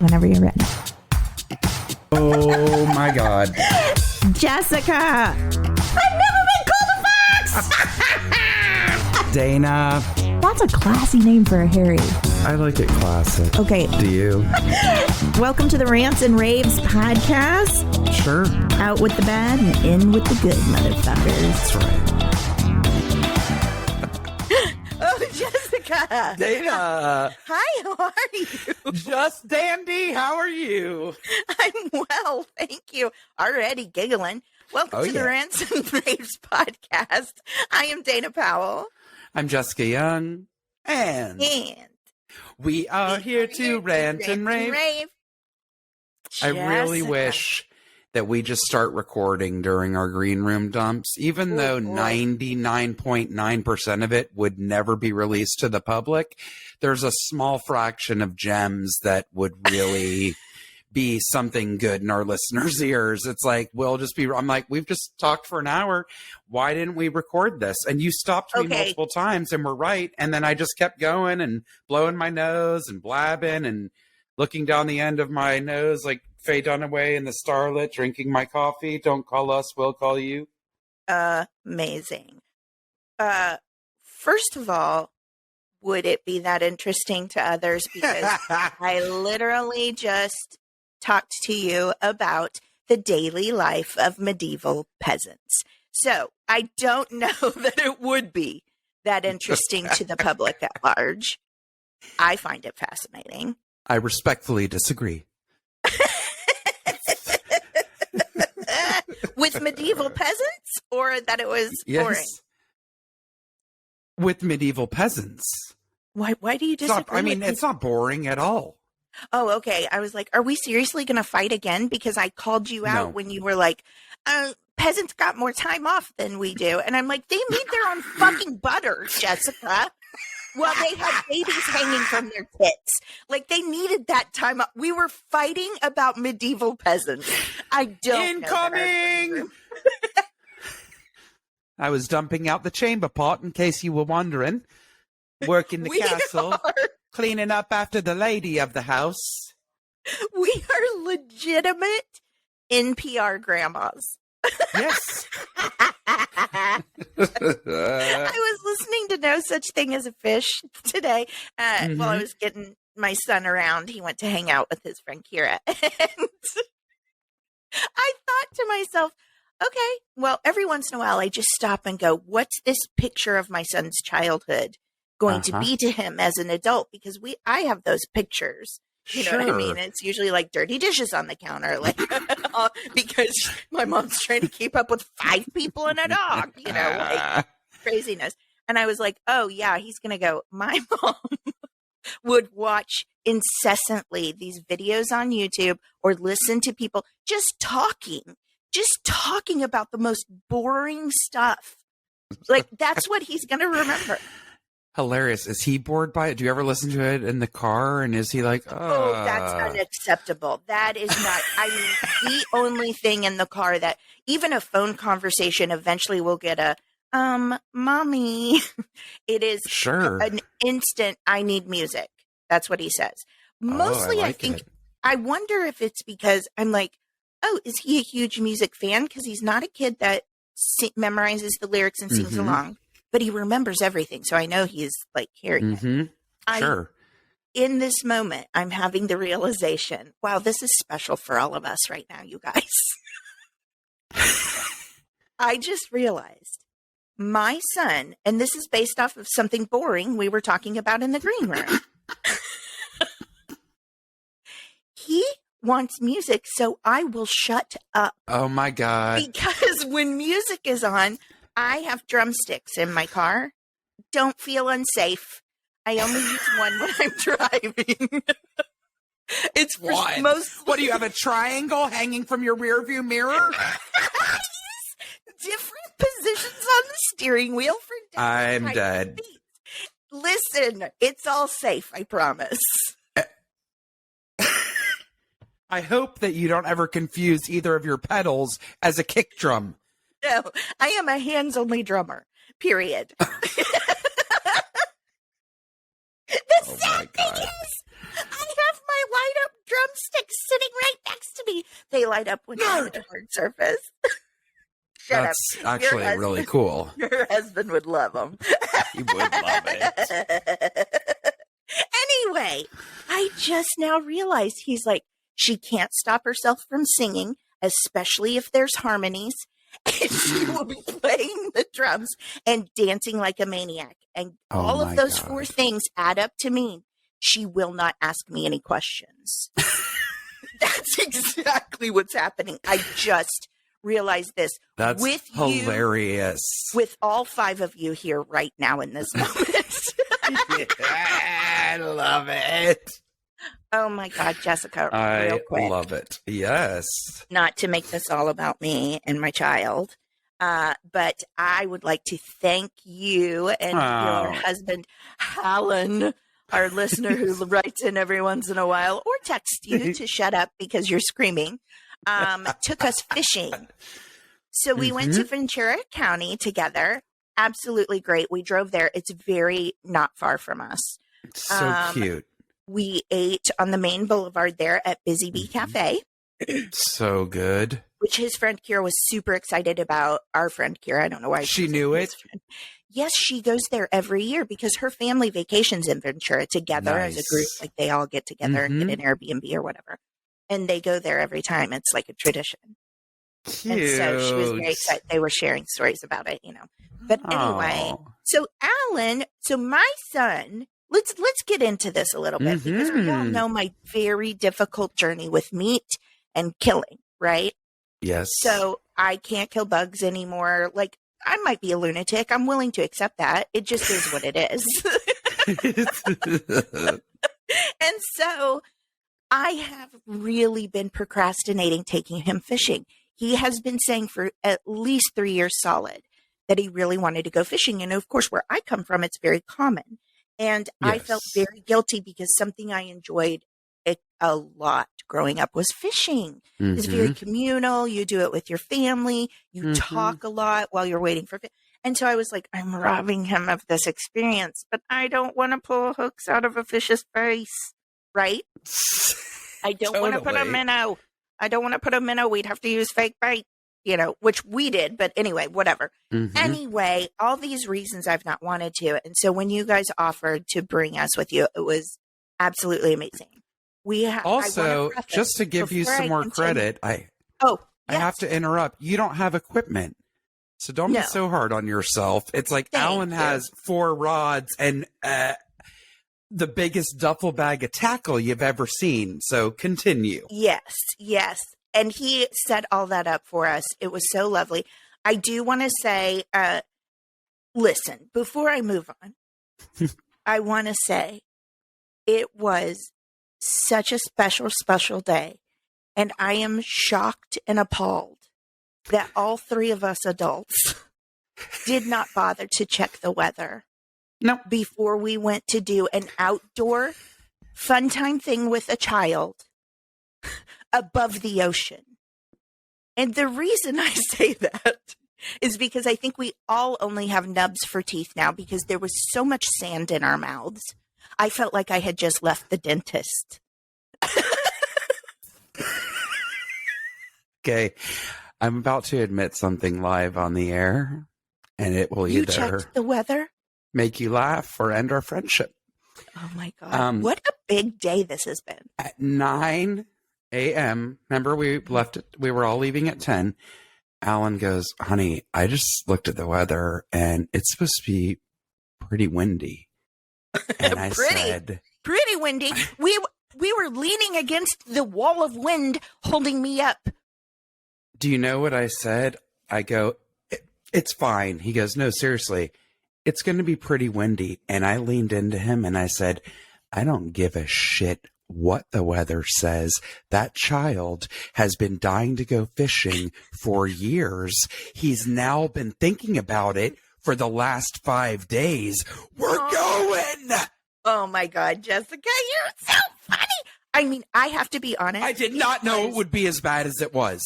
Whenever you're ready. Oh my God. Jessica. I've never been called a fox. Dana. That's a classy name for a Harry. I like it classic. Okay. Do you? Welcome to the Rants and Raves podcast. Sure. Out with the bad and in with the good, motherfuckers. That's right. Oh, Jessica. Dana. Hi, how are you? Just dandy. How are you? I'm well, thank you. Already giggling. Welcome to the Rants and Raves podcast. I am Dana Powell. I'm Jessica Young. And we are here to rant and rave. I really wish that we just start recording during our green room dumps, even though 99.9% of it would never be released to the public. There's a small fraction of gems that would really be something good in our listeners' ears. It's like, I'm like, we've just talked for an hour. Why didn't we record this? And you stopped me multiple times and we're right. And then I just kept going and blowing my nose and blabbing and looking down the end of my nose like Faye Dunaway in The Starlet, drinking my coffee. Don't call us, we'll call you. Amazing. First of all, would it be that interesting to others? Because I literally just talked to you about the daily life of medieval peasants. So I don't know that it would be that interesting to the public at large. I find it fascinating. I respectfully disagree. With medieval peasants, or that it was boring? With medieval peasants. Why do you disagree? It's not boring at all. Oh, okay. I was like, are we seriously going to fight again? Because I called you out when you were like, peasants got more time off than we do. And I'm like, they need their own fucking butter, Jessica. Well, they had babies hanging from their tits. Like, they needed that time off. We were fighting about medieval peasants. I don't Incoming! I was dumping out the chamber pot, in case you were wondering. Working the castle. Cleaning up after the lady of the house. We are legitimate NPR grandmas. Yes. I was listening to No Such Thing as a Fish today while I was getting my son around. He went to hang out with his friend Kira. And I thought to myself, okay, well, every once in a while I just stop and go, what's this picture of my son's childhood going to be to him as an adult? Because I have those pictures. You know what I mean? It's usually like dirty dishes on the counter, like because my mom's trying to keep up with 5 people and a dog, like craziness. And I was like, oh yeah, he's going to go. My mom would watch incessantly these videos on YouTube or listen to people just talking about the most boring stuff. Like, that's what he's going to remember. Hilarious. Is he bored by it? Do you ever listen to it in the car? And is he like, oh, that's unacceptable. That is not, the only thing in the car that even a phone conversation eventually will get a, mommy. It is an instant, I need music. That's what he says. Mostly, I think, I wonder if it's because I'm like, oh, is he a huge music fan? Because he's not a kid that memorizes the lyrics and sings along. But he remembers everything, so I know he's like hearing it. Sure. In this moment, I'm having the realization, wow, this is special for all of us right now, you guys. I just realized my son, and this is based off of something boring we were talking about in the green room. He wants music, so I will shut up. Oh my God. Because when music is on, I have drumsticks in my car. Don't feel unsafe. I only use one when I'm driving. It's for most. What do you have, a triangle hanging from your rearview mirror? Different positions on the steering wheel for different I'm dead. Seats. Listen, it's all safe, I promise. I hope that you don't ever confuse either of your pedals as a kick drum. No, I am a hands-only drummer, period. The sad thing is, I have my light-up drum light up when you hit a hard surface. Shut That's up. actually really cool. Your husband would love them. He would love it. Anyway, I just now realized he's like, she can't stop herself from singing, especially if there's harmonies. And she will be playing the drums and dancing like a maniac. And all of those 4 things add up to mean she will not ask me any questions. That's exactly what's happening. I just realized this. That's with hilarious. With all 5 of you here right now in this moment. I love it. Oh my God, Jessica, I real quick. love it. Yes. Not to make this all about me and my child, but I would like to thank you and your husband, Alan, our listener who writes in every once in a while or texts you to shut up because you're screaming, took us fishing. So we went to Ventura County together. Absolutely great. We drove there. It's very not far from us. So cute. We ate on the main boulevard there at Busy Bee Cafe. So good. Which his friend Kira was super excited about. Our friend Kira, I don't know why. She knew it? Yes, she goes there every year because her family vacations in Ventura together as a group. Like they all get together and get an Airbnb or whatever. And they go there every time. It's like a tradition. Cute. And so she was very excited. They were sharing stories about it, you know. But anyway, so Alan, so my son, let's get into this a little bit because we all know my very difficult journey with meat and killing, right? Yes. So I can't kill bugs anymore. Like I might be a lunatic. I'm willing to accept that. It just is what it is. And so I have really been procrastinating taking him fishing. He has been saying for at least 3 years solid that he really wanted to go fishing. And of course, where I come from, it's very common. And I felt very guilty because something I enjoyed a lot growing up was fishing. It's very communal. You do it with your family. You talk a lot while you're waiting for fish. And so I was like, I'm robbing him of this experience, but I don't want to pull hooks out of a fish's face, right? I don't want to put a minnow. I don't want to put a minnow. We'd have to use fake bait, you know, which we did. But anyway, whatever. Anyway, all these reasons I've not wanted to. And so when you guys offered to bring us with you, it was absolutely amazing. Also, just to give you some more credit, I have to interrupt. You don't have equipment. So don't be so hard on yourself. It's like Alan has 4 rods and the biggest duffel bag of tackle you've ever seen. So continue. Yes. And he set all that up for us. It was so lovely. I do want to say, listen, before I move on, I want to say it was such a special day. And I am shocked and appalled that all 3 of us adults did not bother to check the weather. Before we went to do an outdoor fun time thing with a child above the ocean. And the reason I say that is because I think we all only have nubs for teeth now because there was so much sand in our mouths. I felt like I had just left the dentist. Okay. I'm about to admit something live on the air, and it will either checked the weather, make you laugh, or end our friendship. Oh my God. What a big day this has been. At 9 a.m., remember we were all leaving at 10. Alan goes, honey, I just looked at the weather and it's supposed to be pretty windy. And I said, pretty windy. We were leaning against the wall of wind holding me up. Do you know what I said? I go, it's fine. He goes, no, seriously, it's going to be pretty windy. And I leaned into him and I said, I don't give a shit what the weather says. That child has been dying to go fishing for years. He's now been thinking about it for the last 5 days. We're going. Oh my God, Jessica, you're so funny. I mean, I have to be honest. I did not know it would be as bad as it was.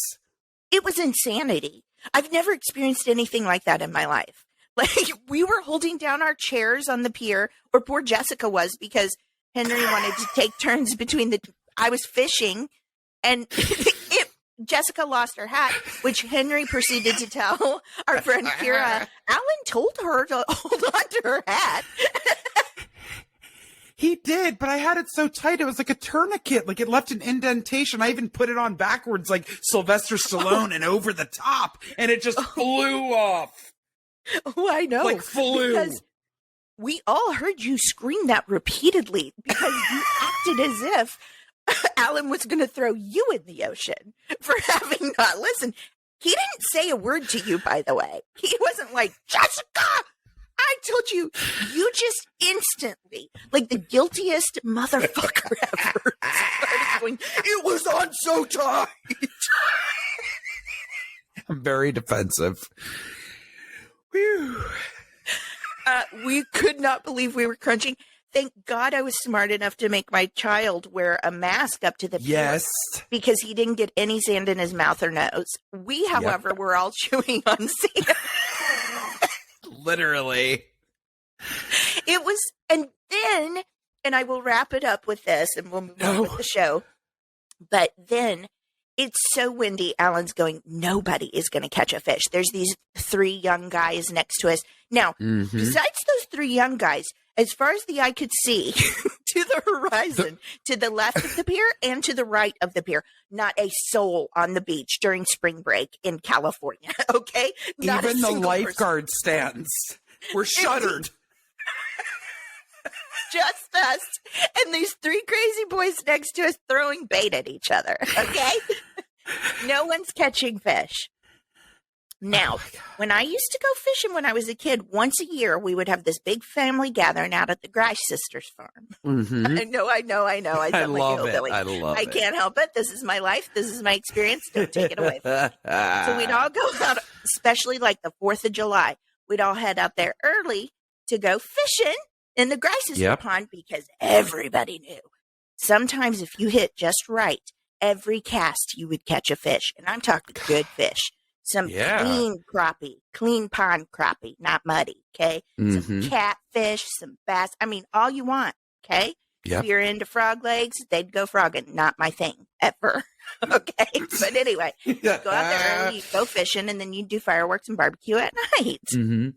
It was insanity. I've never experienced anything like that in my life. Like, we were holding down our chairs on the pier, or poor Jessica was, because Henry wanted to take turns between I was fishing, and Jessica lost her hat, which Henry proceeded to tell our friend Kira. Alan told her to hold on to her hat. He did, but I had it so tight. It was like a tourniquet. Like it left an indentation. I even put it on backwards like Sylvester Stallone and over the top. And it just flew off. Oh, I know. Like flew. Because we all heard you scream that repeatedly because you acted as if Alan was going to throw you in the ocean for having not listened. He didn't say a word to you, by the way. He wasn't like, Jessica, I told you. You just instantly, like the guiltiest motherfucker ever, started going, it was on so tight. I'm very defensive. Whew. We could not believe we were crunching. Thank God I was smart enough to make my child wear a mask up to the yes, because he didn't get any sand in his mouth or nose. We, however, were all chewing on sand. Literally. It was, and then, and I will wrap it up with this and we'll move on with the show. But then it's so windy. Alan's going, nobody is going to catch a fish. There's these 3 young guys next to us. Now, besides those 3 young guys, as far as the eye could see to the horizon, to the left of the pier and to the right of the pier, not a soul on the beach during spring break in California. Okay. Not even the lifeguard person. stands were shuttered. Just us and these 3 crazy boys next to us throwing bait at each other. Okay. No one's catching fish. Now, when I used to go fishing when I was a kid, once a year, we would have this big family gathering out at the Grice sisters' farm. Mm-hmm. I know. I love it. I love it. I can't help it. This is my life. This is my experience. Don't take it away from me. So we'd all go out, especially like the 4th of July. We'd all head out there early to go fishing in the Grice's pond because everybody knew. Sometimes if you hit just right, every cast you would catch a fish. And I'm talking good fish. Some clean crappie, clean pond crappie, not muddy, okay? Some catfish, some bass. I mean, all you want, okay? If you're into frog legs, they'd go frogging. Not my thing, ever, okay? But anyway, you go out there early, you go fishing, and then you do fireworks and barbecue at night. Mm-hmm.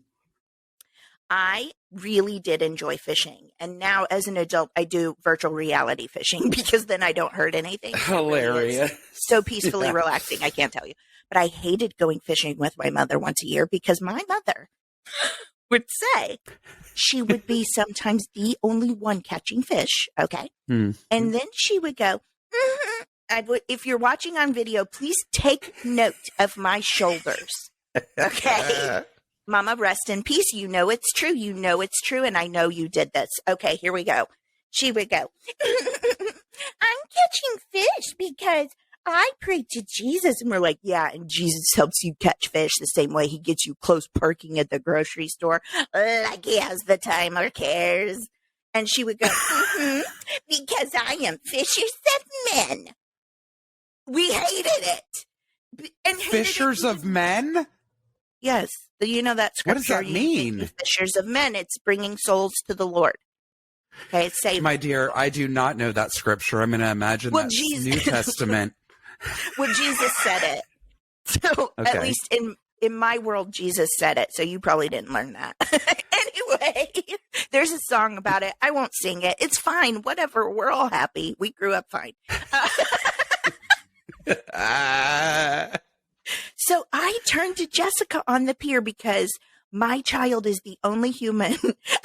I really did enjoy fishing. And now as an adult, I do virtual reality fishing because then I don't hurt anything. Hilarious. Really so peacefully relaxing, I can't tell you. But I hated going fishing with my mother once a year because my mother would say she would be sometimes the only one catching fish. Okay. And then she would go, if you're watching on video, please take note of my shoulders. Okay. Mama, rest in peace. You know it's true. You know it's true. And I know you did this. Okay, here we go. She would go, I'm catching fish because I prayed to Jesus. And we're like, yeah, and Jesus helps you catch fish the same way he gets you close parking at the grocery store. Like he has the time or cares. And she would go, because I am fishers of men. We hated it. And Fishers of men? Yes. You know that scripture. What does that mean? Fishers of men. It's bringing souls to the Lord. Okay, it's saving. My dear, I do not know that scripture. I'm going to imagine that's New Testament. Well, Jesus said it. So at least in my world, Jesus said it. So you probably didn't learn that. Anyway, there's a song about it. I won't sing it. It's fine. Whatever. We're all happy. We grew up fine. So I turned to Jessica on the pier because my child is the only human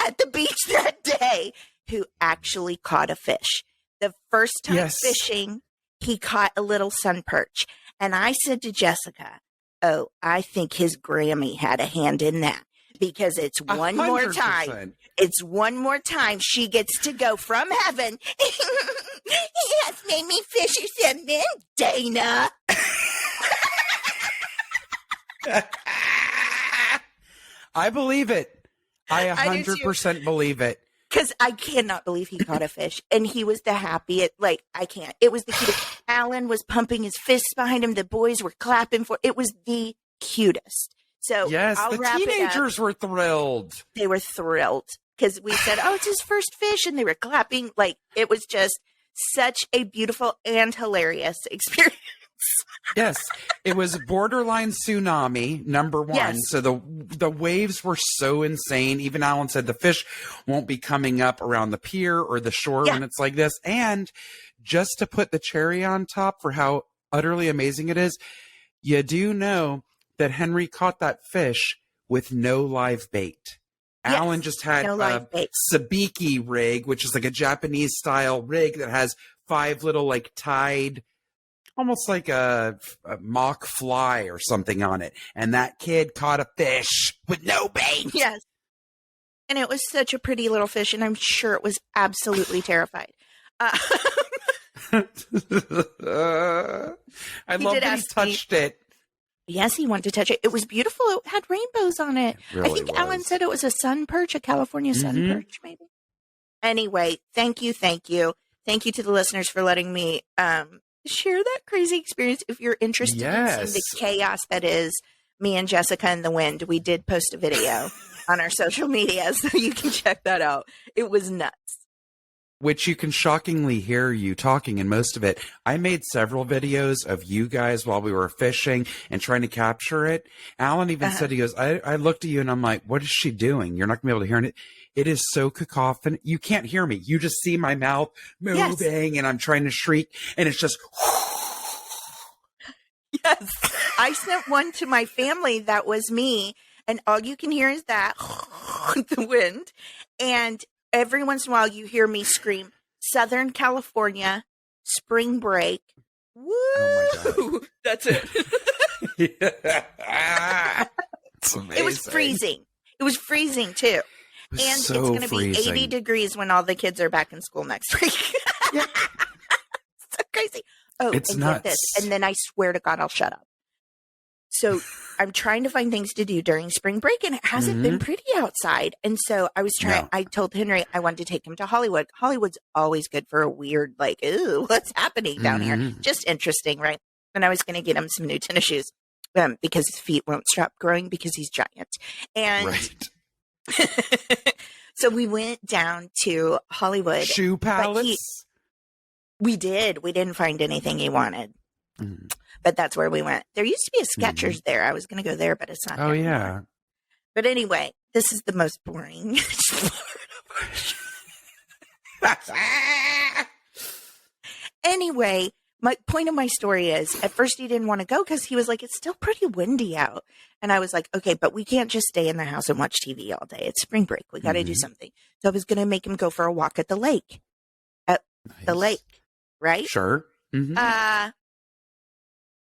at the beach that day who actually caught a fish. The first time fishing, he caught a little sun perch. And I said to Jessica, oh, I think his Grammy had a hand in that because it's one 100%. More time. It's one more time she gets to go from heaven. He has made me fishers of men, Dana. I believe it. I 100% believe it. Because I cannot believe he caught a fish. And he was the happiest. Like, I can't. It was the cutest. Alan was pumping his fists behind him. The boys were clapping for it. Was the cutest. So yes, the teenagers were thrilled. They were thrilled. Because we said, oh, it's his first fish. And they were clapping. Like, it was just such a beautiful and hilarious experience. Yes, it was borderline tsunami, number one. Yes. So the waves were so insane. Even Alan said the fish won't be coming up around the pier or the shore when it's like this. And just to put the cherry on top for how utterly amazing it is, you do know that Henry caught that fish with no live bait. Yes, Alan just had a sabiki rig, which is like a Japanese style rig that has 5 little like tied, almost like a mock fly or something on it. And that kid caught a fish with no bait. Yes. And it was such a pretty little fish, and I'm sure it was absolutely terrified. I love that he touched it. Yes, he wanted to touch it. It was beautiful. It had rainbows on it. Really I think was. Alan said it was a sun perch, a California sun perch, maybe. Anyway, thank you. Thank you. Thank you to the listeners for letting me share that crazy experience. If you're interested in seeing the chaos that is me and Jessica in the wind, we did post a video on our social media, so you can check that out. It was nuts. Which you can shockingly hear you talking in most of it. I made several videos of you guys while we were fishing and trying to capture it. Alan even said, he goes, I looked at you and I'm like, what is she doing? You're not going to be able to hear it. It is so cacophonic. You can't hear me. You just see my mouth moving and I'm trying to shriek and it's just. Yes. I sent one to my family that was me, and all you can hear is that the wind. And every once in a while you hear me scream, Southern California, spring break. Woo! Oh my God. That's it. It's amazing. It was freezing. It was freezing too. And it's going to be 80 degrees when all the kids are back in school next week. So crazy. Oh, it's and nuts. get this. And then I swear to God, I'll shut up. So I'm trying to find things to do during spring break, and it hasn't been pretty outside. And so I was trying, I told Henry I wanted to take him to Hollywood. Hollywood's always good for a weird, like, ooh, what's happening down here? Just interesting, right? And I was going to get him some new tennis shoes because his feet won't stop growing because he's giant. And so we went down to Hollywood. Shoe Palace? We did. We didn't find anything he wanted. But that's where we went. There used to be a Skechers there. I was going to go there, but it's not there anymore. But anyway, this is the most boring. Anyway, my point of my story is, at first he didn't want to go because he was like, it's still pretty windy out. And I was like, okay, but we can't just stay in the house and watch TV all day. It's spring break. We got to do something. So I was going to make him go for a walk at the lake. The lake, right? Sure.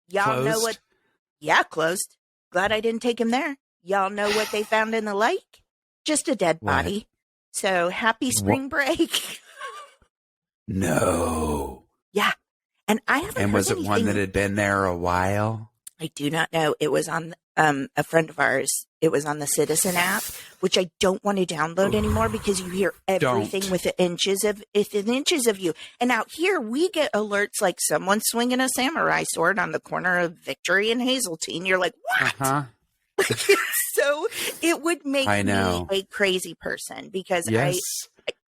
Y'all know what? Yeah, closed. Glad I didn't take him there. Y'all know what they found in the lake? Just a dead body. So happy spring break. No. Yeah. And I haven't And heard was it anything. one that had been there a while? I do not know. It was on a friend of ours. It was on the Citizen app, which I don't want to download anymore because you hear everything within inches of you. And out here, we get alerts like someone swinging a samurai sword on the corner of Victory and Hazeltine. You're like, what? So it would make me a crazy person because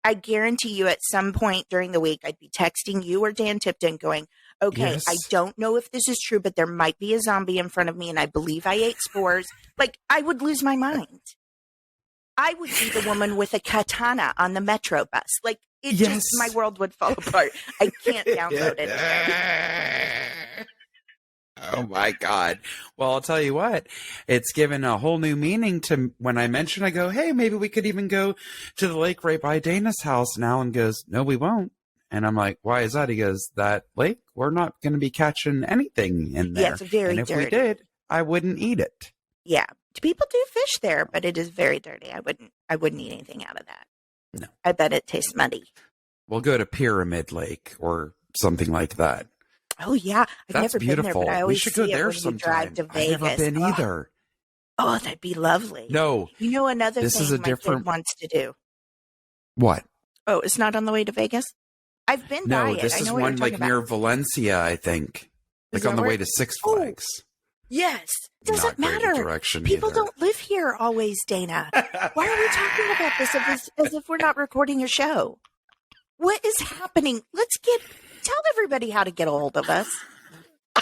I guarantee you at some point during the week, I'd be texting you or Dan Tipton going, okay, I don't know if this is true, but there might be a zombie in front of me and I believe I ate spores. Like, I would lose my mind. I would be the woman with a katana on the metro bus. Like, it just, my world would fall apart. I can't download it. Oh my God. Well, I'll tell you what, it's given a whole new meaning to when I mention, I go, hey, maybe we could even go to the lake right by Dana's house. And Alan goes, no, we won't. And I'm like, why is that? He goes, that lake, we're not going to be catching anything in there. Yeah, it's very and if dirty. we did, I wouldn't eat it. Yeah. People do fish there, but it is very dirty. I wouldn't eat anything out of that. No. I bet it tastes muddy. We'll go to Pyramid Lake or something like that. Oh yeah. That's never beautiful. Been there, but I always we should go see there it when sometime. You drive to Vegas. I've never been either. Oh, that'd be lovely. No. You know another this thing is a my different kid wants to do. What? Oh, it's not on the way to Vegas? I've been by it. No, this I is know what one you're like talking near about. Valencia, I think. Like on the way to Six Flags. Yes. Doesn't Not great matter. direction People either. don't live here always, Dana. Why are we talking about this as if we're not recording a show? What is happening? Tell everybody how to get a hold of us.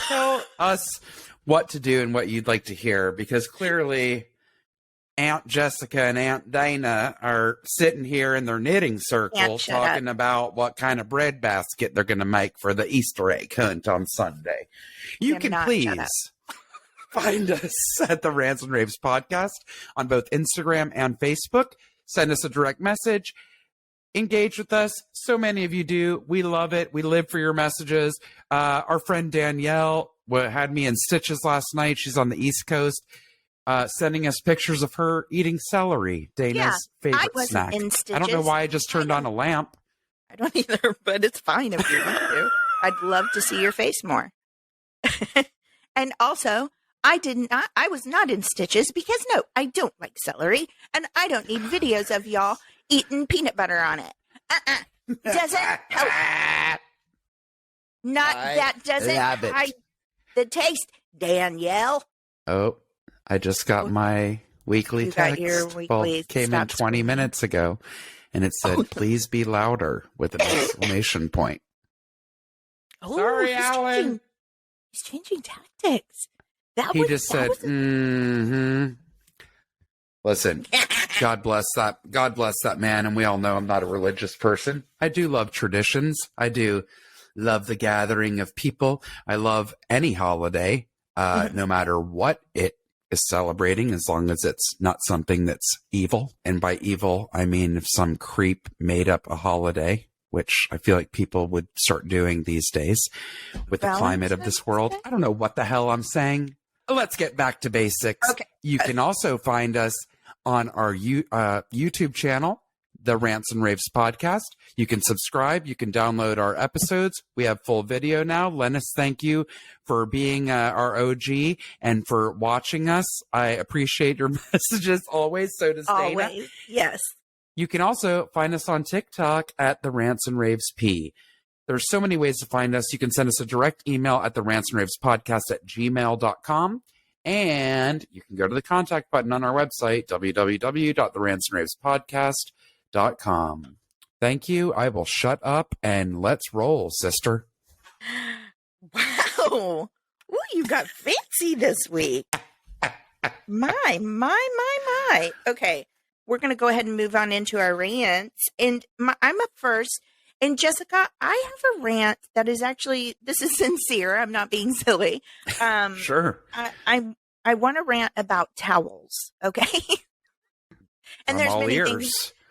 tell us what to do and what you'd like to hear, because clearly Aunt Jessica and Aunt Dana are sitting here in their knitting circle talking about what kind of bread basket they're going to make for the Easter egg hunt on Sunday. You can please find us at the Rants and Raves podcast on both Instagram and Facebook. Send us a direct message. Engage with us. So many of you do. We love it. We live for your messages. Our friend Danielle had me in stitches last night. She's on the East Coast, sending us pictures of her eating celery, Dana's favorite snack. In stitches. I don't know why I just turned on a lamp. I don't either, but it's fine if you want to. I'd love to see your face more. And also, I was not in stitches because no, I don't like celery, and I don't need videos of y'all eating peanut butter on it. Doesn't help. Doesn't hide the taste, Danielle. Oh, I just got my weekly text. Came in 20 minutes ago, and it said, "Please be louder," with an exclamation point. Oh, sorry, Alan. He's changing tactics. He just said, "Mm-hmm." Listen, God bless that man. And we all know I'm not a religious person. I do love traditions. I do love the gathering of people. I love any holiday, no matter what it is celebrating, as long as it's not something that's evil. And by evil, I mean if some creep made up a holiday, which I feel like people would start doing these days with the climate of this world. I don't know what the hell I'm saying. Let's get back to basics. Okay. You can also find us on our YouTube channel, the Rants and Raves podcast. You can subscribe. You can download our episodes. We have full video now. Lennis, thank you for being our OG and for watching us. I appreciate your messages always. So does Dana. Always, yes. You can also find us on TikTok at the Rants and Raves P. There's so many ways to find us. You can send us a direct email at the Rants and Raves podcast at gmail.com. And you can go to the contact button on our website, www.therantsandravespodcast.com. Thank you. I will shut up and let's roll, sister. Wow. Ooh, you got fancy this week. My. Okay. We're going to go ahead and move on into our rants. And I'm up first. And Jessica, I have a rant that is actually, this is sincere. I'm not being silly. Sure. I want to rant about towels. Okay. And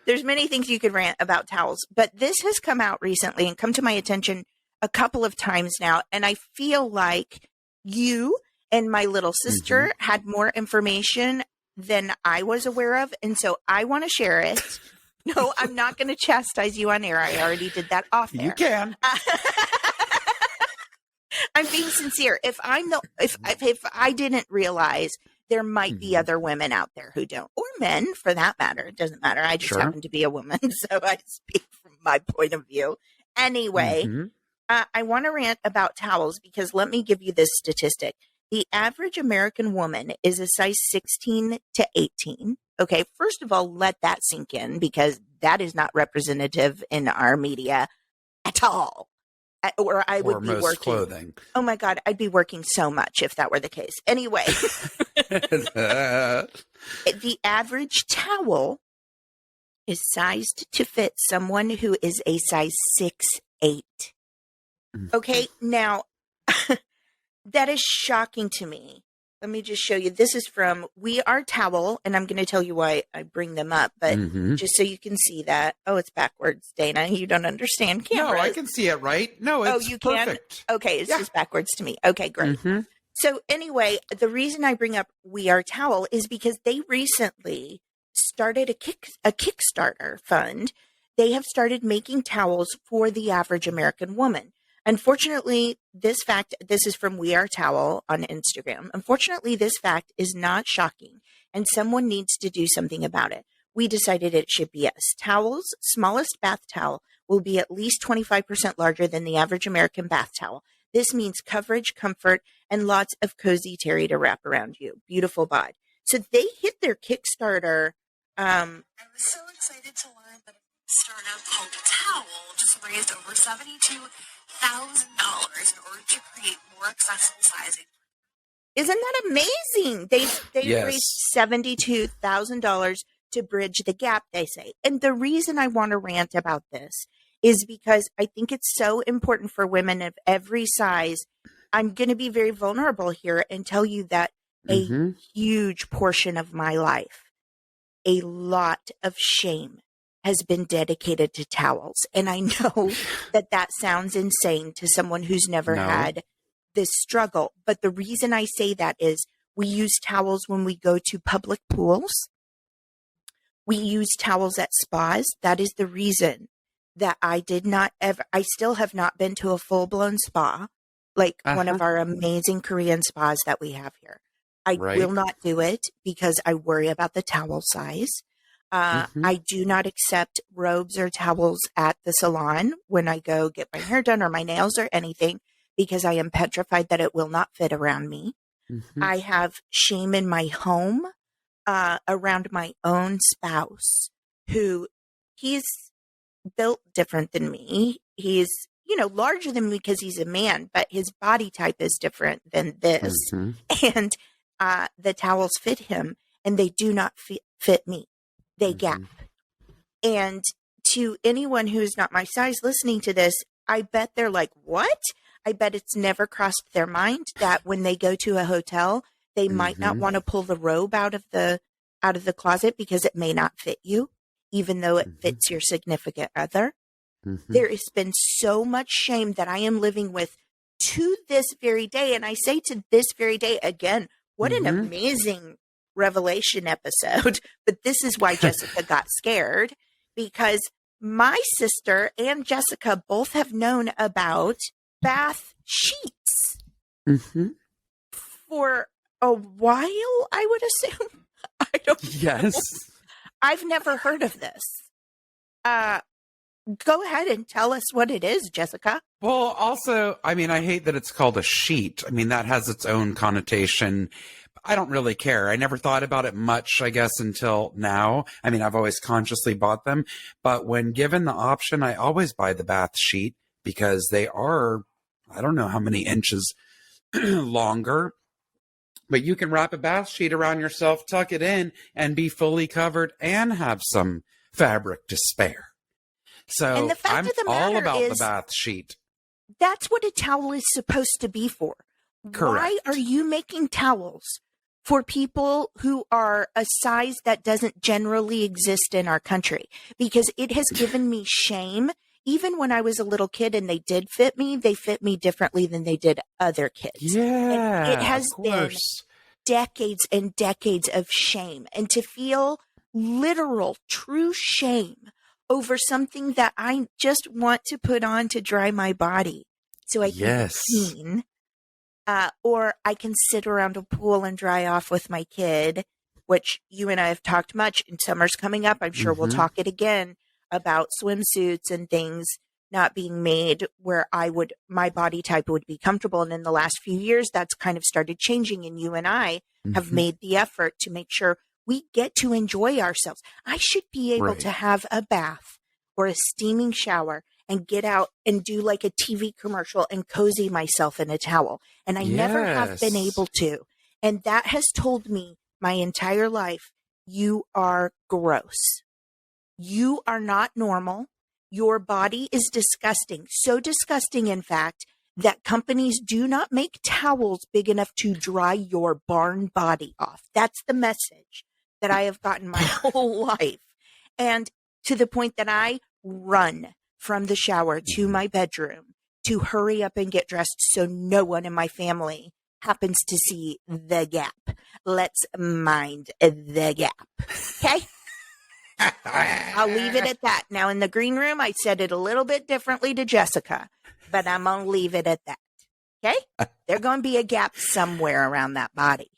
there's many things you could rant about towels, but this has come out recently and come to my attention a couple of times now. And I feel like you and my little sister had more information than I was aware of. And so I want to share it. No, I'm not going to chastise you on air. I already did that off air. You can. I'm being sincere. If I didn't realize there might be other women out there who don't, or men for that matter. It doesn't matter. I just happen to be a woman, so I speak from my point of view. Anyway, I want to rant about towels because let me give you this statistic. The average American woman is a size 16 to 18. Okay, first of all, let that sink in because that is not representative in our media at all. Or I would be working. Clothing. Oh my God, I'd be working so much if that were the case. Anyway, the average towel is sized to fit someone who is a size 6'8". Okay, now that is shocking to me. Let me just show you. This is from We Are Towel, and I'm going to tell you why I bring them up, but just so you can see that. Oh, it's backwards, Dana. You don't understand cameras. No, I can see it right. No, it's you perfect. Can? Okay, it's just backwards to me. Okay, great. So anyway, the reason I bring up We Are Towel is because they recently started a Kickstarter fund. They have started making towels for the average American woman. Unfortunately, this is from We Are Towel on Instagram. Unfortunately, this fact is not shocking, and someone needs to do something about it. We decided it should be us. Towel's smallest bath towel will be at least 25% larger than the average American bath towel. This means coverage, comfort, and lots of cozy terry to wrap around you. Beautiful bod. So they hit their Kickstarter. I was so excited to learn that startup called Towel just raised over $72,000 in order to create more accessible sizing. Isn't that amazing? They've raised Yes. $72,000 to bridge the gap, they say. And the reason I want to rant about this is because I think it's so important for women of every size. I'm going to be very vulnerable here and tell you that a huge portion of my life, a lot of shame has been dedicated to towels. And I know that sounds insane to someone who's never had this struggle. But the reason I say that is we use towels when we go to public pools. We use towels at spas. That is the reason that I still have not been to a full-blown spa, like one of our amazing Korean spas that we have here. I will not do it because I worry about the towel size. I do not accept robes or towels at the salon when I go get my hair done or my nails or anything, because I am petrified that it will not fit around me. I have shame in my home around my own spouse, who he's built different than me. He's, larger than me because he's a man, but his body type is different than this. And the towels fit him and they do not fit me. They gap. And to anyone who is not my size listening to this, I bet they're like, what? I bet it's never crossed their mind that when they go to a hotel, they might not want to pull the robe out of the closet because it may not fit you, even though it fits your significant other. There has been so much shame that I am living with to this very day. And I say to this very day, again, what an amazing revelation episode. But this is why Jessica got scared, because my sister and Jessica both have known about bath sheets for a while, I would assume. I don't know. Yes. I've never heard of this. Go ahead and tell us what it is, Jessica. Well, also, I hate that it's called a sheet. That has its own connotation. I don't really care. I never thought about it much, I guess, until now. I've always consciously bought them. But when given the option, I always buy the bath sheet because they are, I don't know how many inches longer. But you can wrap a bath sheet around yourself, tuck it in, and be fully covered and have some fabric to spare. So and the fact I'm of the all matter about is, the bath sheet. That's what a towel is supposed to be for. Correct. Why are you making towels for people who are a size that doesn't generally exist in our country? Because it has given me shame. Even when I was a little kid and they did fit me, they fit me differently than they did other kids. Yeah, and it has of been course. decades and decades of shame. And to feel literal, true shame over something that I just want to put on to dry my body so I can be clean. Or I can sit around a pool and dry off with my kid, which you and I have talked much, and summer's coming up. I'm sure we'll talk it again about swimsuits and things not being made where my body type would be comfortable. And in the last few years, that's kind of started changing. And you and I have made the effort to make sure we get to enjoy ourselves. I should be able to have a bath or a steaming shower and get out and do like a TV commercial and cozy myself in a towel. And I never have been able to. And that has told me my entire life, you are gross. You are not normal. Your body is disgusting. So disgusting, in fact, that companies do not make towels big enough to dry your barn body off. That's the message that I have gotten my whole life. And to the point that I run from the shower to my bedroom to hurry up and get dressed so no one in my family happens to see the gap. Let's mind the gap. Okay? I'll leave it at that. Now, in the green room, I said it a little bit differently to Jessica, but I'm going to leave it at that. Okay? There's going to be a gap somewhere around that body.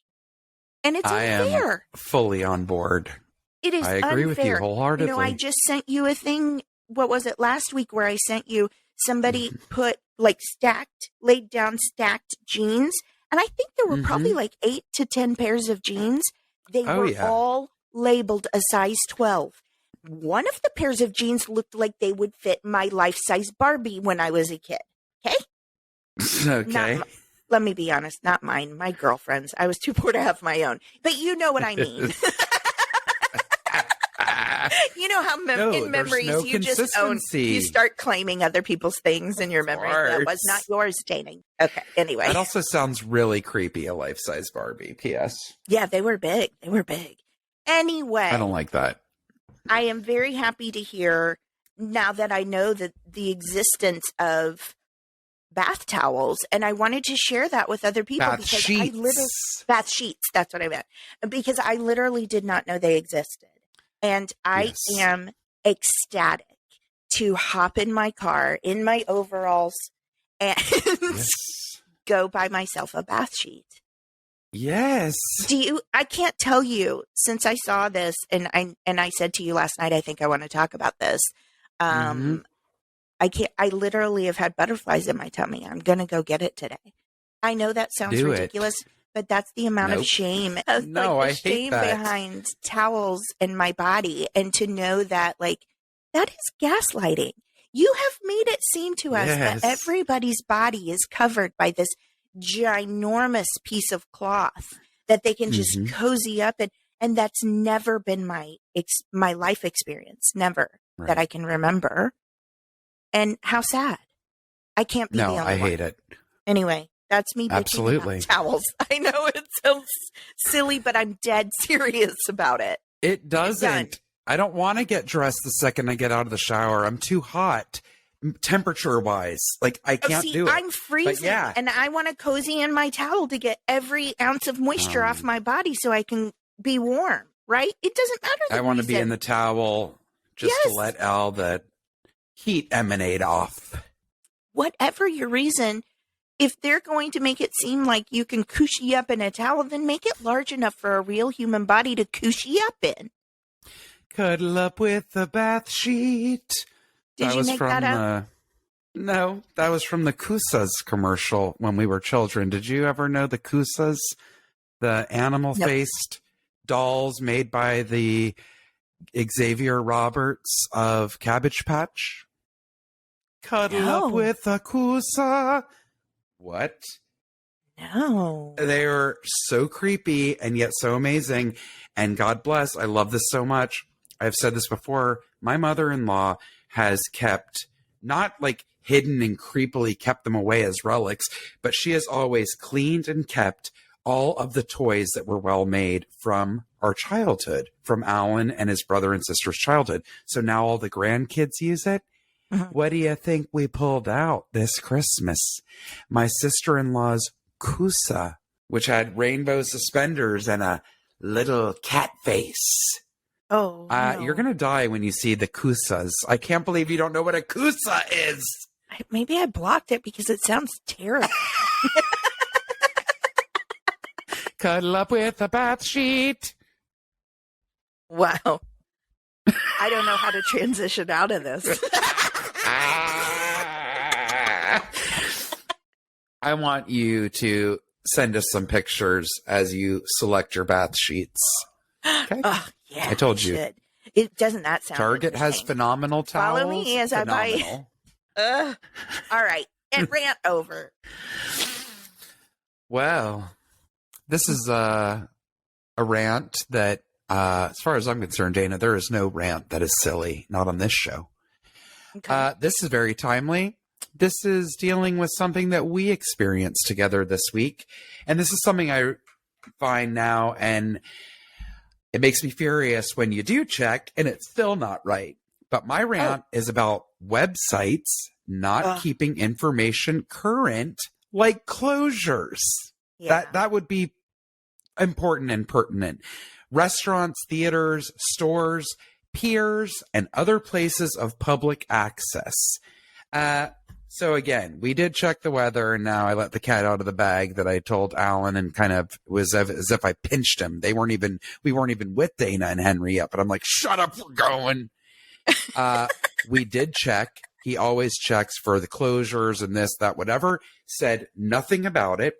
And it's unfair. Am fully on board. It is unfair. I agree with you wholeheartedly. I just sent you a thing. What was it last week where I sent you somebody put laid down stacked jeans. And I think there were probably like 8 to 10 pairs of jeans. They were all labeled a size 12. one of the pairs of jeans looked like they would fit my life-size Barbie when I was a kid. Okay? Okay. Let me be honest, not mine, my girlfriend's. I was too poor to have my own. But you know what I mean. You know how in memories you just own, you start claiming other people's things in your memory. That was not yours, Janie. Okay, anyway. That also sounds really creepy, a life-size Barbie, P.S. Yeah, they were big. They were big. Anyway. I don't like that. I am very happy to hear, now that I know that the existence of bath towels, and I wanted to share that with other people Bath because sheets. Bath sheets, that's what I meant. Because I literally did not know they existed. And I am ecstatic to hop in my car in my overalls and go buy myself a bath sheet. Yes. I can't tell you, since I saw this, and I said to you last night, I think I want to talk about this. I literally have had butterflies in my tummy. I'm going to go get it today. I know that sounds ridiculous, but that's the amount of shame. No, I hate that. Behind towels in my body. And to know that, that is gaslighting. You have made it seem to us that everybody's body is covered by this ginormous piece of cloth that they can just cozy up in. And that's never been my life experience. Never that I can remember. And how sad. I can't be the only one. I hate it. Anyway, that's me bitching about towels. I know it sounds silly, but I'm dead serious about it. It doesn't. I don't want to get dressed the second I get out of the shower. I'm too hot, temperature-wise. I can't do it. I'm freezing, and I want to cozy in my towel to get every ounce of moisture off my body so I can be warm, right? It doesn't matter. I want to be in the towel just to let all the heat emanate off. Whatever your reason, if they're going to make it seem like you can cushy up in a towel, then make it large enough for a real human body to cushy up in. Cuddle up with the bath sheet. Did you make that up? No, that was from the Kusas commercial when we were children. Did you ever know the Kusas? The animal-faced dolls made by the Xavier Roberts of Cabbage Patch? Cuddle up with a Kusa. What? No. They are so creepy and yet so amazing. And God bless, I love this so much. I've said this before. My mother-in-law has kept, not hidden and creepily kept them away as relics, but she has always cleaned and kept all of the toys that were well made from our childhood, from Alan and his brother and sister's childhood. So now all the grandkids use it. What do you think we pulled out this Christmas? My sister-in-law's Kusa, which had rainbow suspenders and a little cat face. Oh, no. You're going to die when you see the Kusas. I can't believe you don't know what a Kusa is. Maybe I blocked it because it sounds terrible. Cuddle up with a bath sheet. Wow. I don't know how to transition out of this. I want you to send us some pictures as you select your bath sheets. Okay. Yeah, I told you. It doesn't that sound Target has phenomenal towels. Follow me as I buy. All right. And rant over. Well, this is a rant that, as far as I'm concerned, Dana, there is no rant that is silly, not on this show. Okay. This is very timely. This is dealing with something that we experienced together this week. And this is something I find now, and it makes me furious when you do check and it's still not right. But my rant is about websites not keeping information current, like closures. Yeah. That would be important and pertinent. Restaurants, theaters, stores, piers, and other places of public access. So again, we did check the weather, and now I let the cat out of the bag that I told Alan, and kind of was as if I pinched him. We weren't even with Dana and Henry yet, but I'm like, shut up, we're going. We did check. He always checks for the closures and this, that, whatever. Said nothing about it.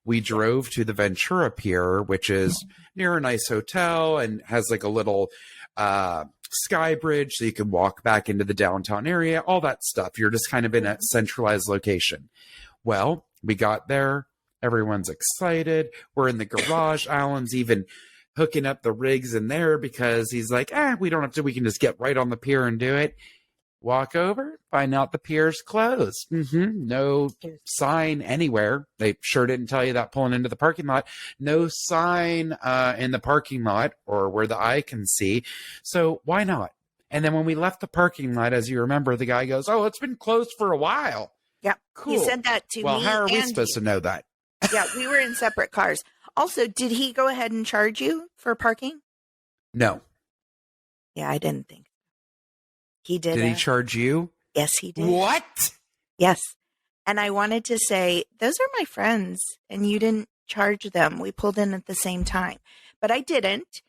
We drove to the Ventura Pier, which is near a nice hotel and has a little Sky Bridge so you can walk back into the downtown area, all that stuff. You're just kind of in a centralized location. Well, we got there. Everyone's excited. We're in the garage. Alan's even hooking up the rigs in there because he's like, we don't have to. We can just get right on the pier and do it. Walk over, find out the pier's closed. No sign anywhere. They sure didn't tell you that pulling into the parking lot. No sign in the parking lot or where the eye can see. So why not? And then when we left the parking lot, as you remember, the guy goes, "Oh, it's been closed for a while." Yeah, cool. He said that to me. Well, how are we and supposed to know that? Yeah, we were in separate cars. Also, did he go ahead and charge you for parking? No. Yeah, I didn't think. He did. Did he charge you? Yes, he did. What? Yes. And I wanted to say, those are my friends, and you didn't charge them. We pulled in at the same time. But I didn't,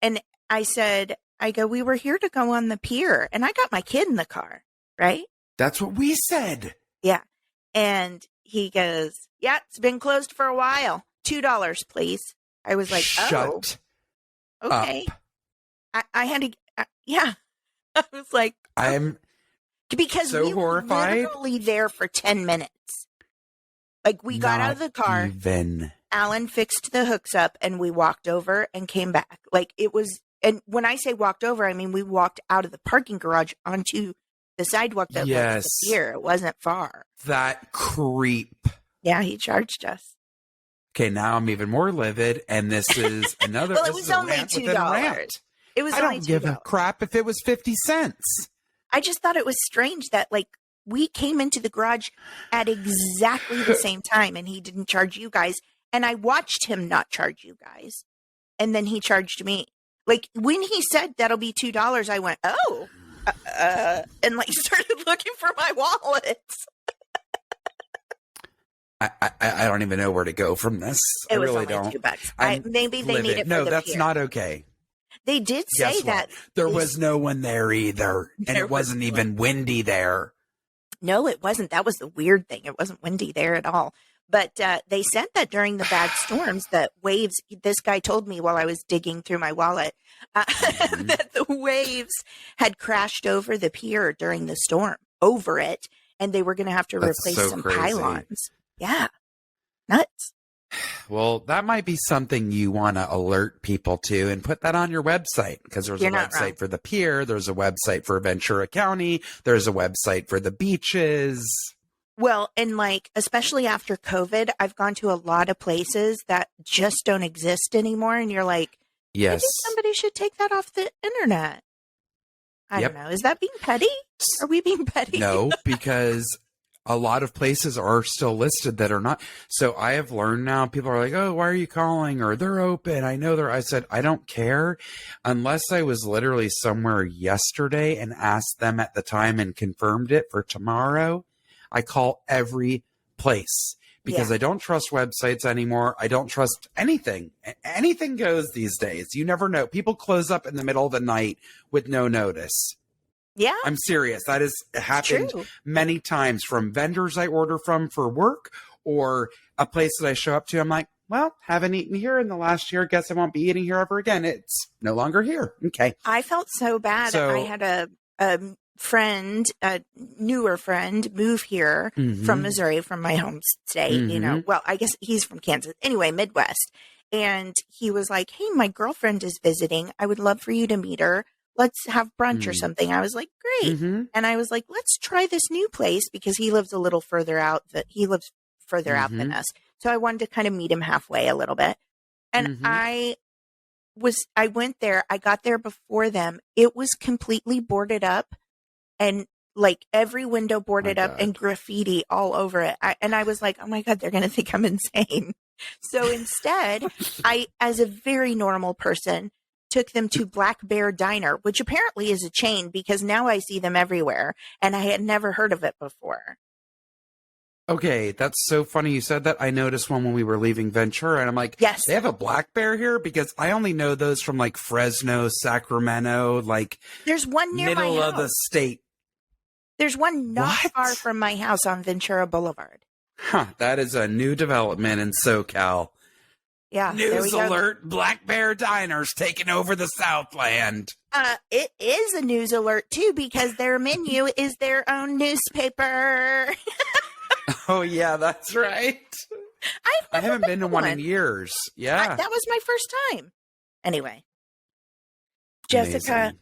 and I said, we were here to go on the pier, and I got my kid in the car, right? That's what we said. Yeah. And he goes, yeah, it's been closed for a while. $2, please. I was like, Shut okay. up. I had to, yeah. I was like, I'm because so we horrified. were literally there for 10 minutes. Like we got out of the car. Alan fixed the hooks up and we walked over and came back. Like it was, and when I say walked over, I mean we walked out of the parking garage onto the sidewalk that led to the pier. It wasn't far. That creep. Yeah, he charged us. Okay, now I'm even more livid, and this is another. Well, it was only $2. It was. I don't give a crap if it was 50 cents. I just thought it was strange that we came into the garage at exactly the same time, and he didn't charge you guys, and I watched him not charge you guys, and then he charged me. Like when he said that'll be $2, I went, oh, and started looking for my wallet. I don't even know where to go from this. I really don't. $2. Maybe they need it. No, for the that's pier. not okay. They did say that there was no one there either, and it wasn't even windy there. No, it wasn't. That was the weird thing. It wasn't windy there at all. But they said that during the bad storms, that waves. This guy told me while I was digging through my wallet that the waves had crashed over the pier during the storm, over it, and they were going to have to replace some pylons. Yeah. Nuts. Well, that might be something you want to alert people to and put that on your website, because there's a website for the pier. There's a website for Ventura County. There's a website for the beaches. Well, and especially after COVID, I've gone to a lot of places that just don't exist anymore. And you're like, yes, maybe somebody should take that off the internet. I don't know. Is that being petty? Are we being petty? No, because a lot of places are still listed that are not. So I have learned now, people are like, oh, why are you calling? Or they're open. I said, I don't care unless I was literally somewhere yesterday and asked them at the time and confirmed it for tomorrow. I call every place because I don't trust websites anymore. I don't trust anything. Anything goes these days. You never know. People close up in the middle of the night with no notice. Yeah. I'm serious. That has happened many times from vendors I order from for work or a place that I show up to. I'm like, well, haven't eaten here in the last year. Guess I won't be eating here ever again. It's no longer here. Okay. I felt so bad. I had a friend, a newer friend, move here from Missouri, from my home state, well, I guess he's from Kansas. Anyway, Midwest. And he was like, hey, my girlfriend is visiting. I would love for you to meet her. Let's have brunch or something. I was like, great. And I was like, let's try this new place because he lives a little further out. He lives further out than us. So I wanted to kind of meet him halfway a little bit. And I went there. I got there before them. It was completely boarded up and every window boarded up and graffiti all over it. And I was like, oh my God, they're going to think I'm insane. So instead, I, as a very normal person, took them to Black Bear Diner, which apparently is a chain because now I see them everywhere and I had never heard of it before. Okay, that's so funny you said that. I noticed one when we were leaving Ventura and I'm like, yes, they have a Black Bear here because I only know those from Fresno, Sacramento, there's one near middle my house. Of the state. There's one not far from my house on Ventura Boulevard. Huh, that is a new development in SoCal. Yeah. There we News go. alert, Black Bear Diners taking over the Southland. It is a news alert, too, because their menu is their own newspaper. Oh, yeah, that's right. I haven't been to one in years. Yeah. That was my first time. Anyway. Jessica, Amazing.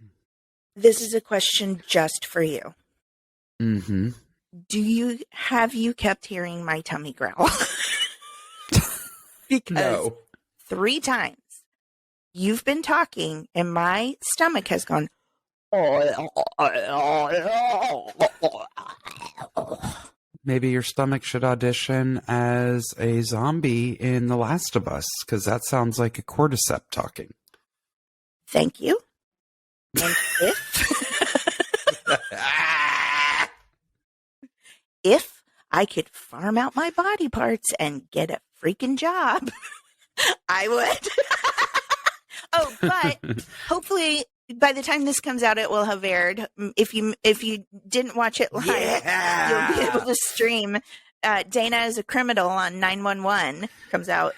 this is a question just for you. Mm-hmm. Have you kept hearing my tummy growl? Because 3 times you've been talking and my stomach has gone. Maybe your stomach should audition as a zombie in The Last of Us, because that sounds like a cordyceps talking. Thank you. And if I could farm out my body parts and get a freaking job, I would. Oh, but hopefully by the time this comes out, it will have aired. If you didn't watch it live, you'll be able to stream. Dana is a Criminal on 911 comes out.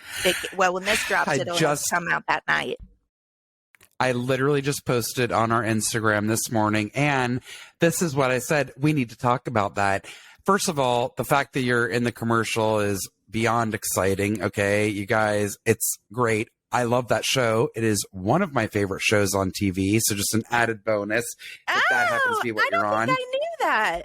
When this drops, it'll come out that night. I literally just posted on our Instagram this morning, and this is what I said. We need to talk about that. First of all, the fact that you're in the commercial is beyond exciting. Okay, you guys, it's great. I love that show. It is one of my favorite shows on TV. So just an added bonus if that happens to be what you're on. I knew that.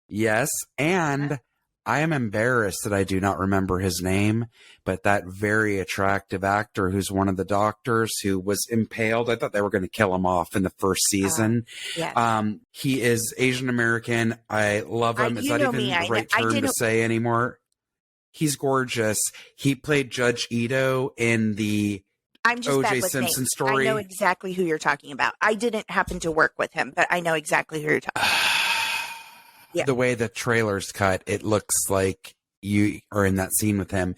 Yes, and I am embarrassed that I do not remember his name, but that very attractive actor who's one of the doctors who was impaled. I thought they were going to kill him off in the first season. Yes. He is Asian American. I love him. Is that even the right term to say anymore? He's gorgeous. He played Judge Ito in the O.J. Simpson story. I know exactly who you're talking about. I didn't happen to work with him, but I know exactly who you're talking about. Yeah. The way the trailer's cut, it looks like you are in that scene with him.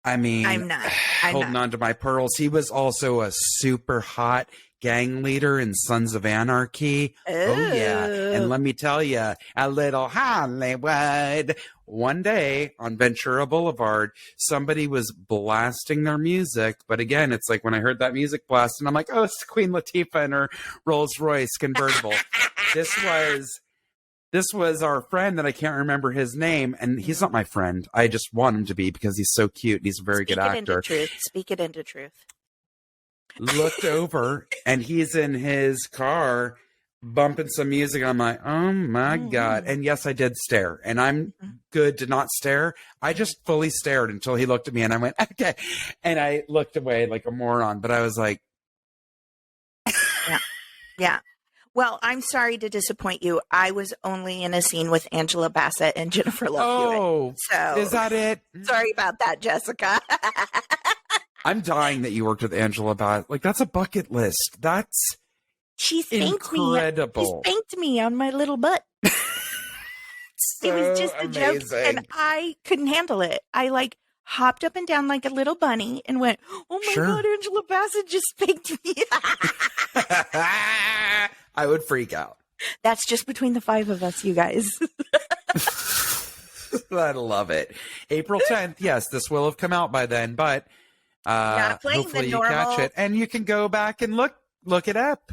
I mean, I'm not. Holding on to my pearls. He was also a super hot gang leader in Sons of Anarchy. Oh yeah. And let me tell you, a little Hollywood. One day on Ventura Boulevard, somebody was blasting their music. But again, it's like when I heard that music blast, and I'm like, oh, it's Queen Latifah and her Rolls Royce convertible. This was our friend that I can't remember his name, and he's not my friend. I just want him to be because he's so cute. He's a very good actor. Speak it into truth. Looked over, and he's in his car bumping some music. I'm like, oh my God. And yes, I did stare, and I'm good to not stare. I just fully stared until he looked at me, and I went, okay. And I looked away like a moron, but I was like, yeah. Well, I'm sorry to disappoint you. I was only in a scene with Angela Bassett and Jennifer Love Hewitt. Oh, so is that it? Sorry about that, Jessica. I'm dying that you worked with Angela Bassett. Like, that's a bucket list. That's incredible. She spanked me on my little butt. So it was just a joke, and I couldn't handle it. I hopped up and down like a little bunny and went, oh my God, Angela Bassett just spanked me. I would freak out. That's just between the 5 of us, you guys. I love it. April 10th. Yes, this will have come out by then, but hopefully you catch it. And you can go back and look it up.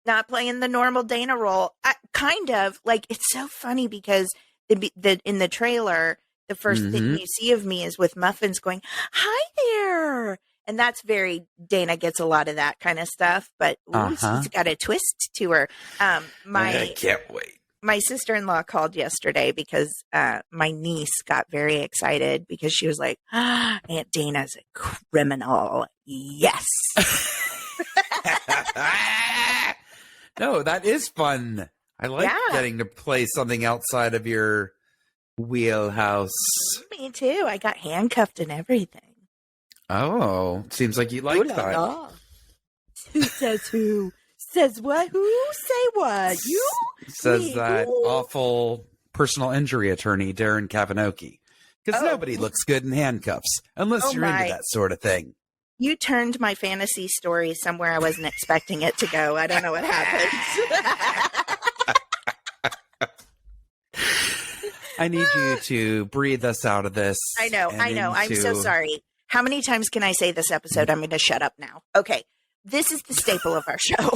Not playing the normal Dana role. Kind of. It's so funny because in the trailer, the first thing you see of me is with Muffins going, hi there. And that's Dana gets a lot of that kind of stuff, but she's got a twist to her. I can't wait. My sister-in-law called yesterday because my niece got very excited because she was like, Aunt Dana's a criminal. Yes. No, that is fun. I like getting to play something outside of your wheelhouse. Me too. I got handcuffed and everything. Oh, seems like you like that. Who says who? Says what? Who say what? You? Says that awful personal injury attorney, Darren Kavanoki. Because nobody looks good in handcuffs unless you're into that sort of thing. You turned my fantasy story somewhere I wasn't expecting it to go. I don't know what happened. I need you to breathe us out of this. I know. I'm so sorry. How many times can I say this episode? I'm going to shut up now. Okay. This is the staple of our show.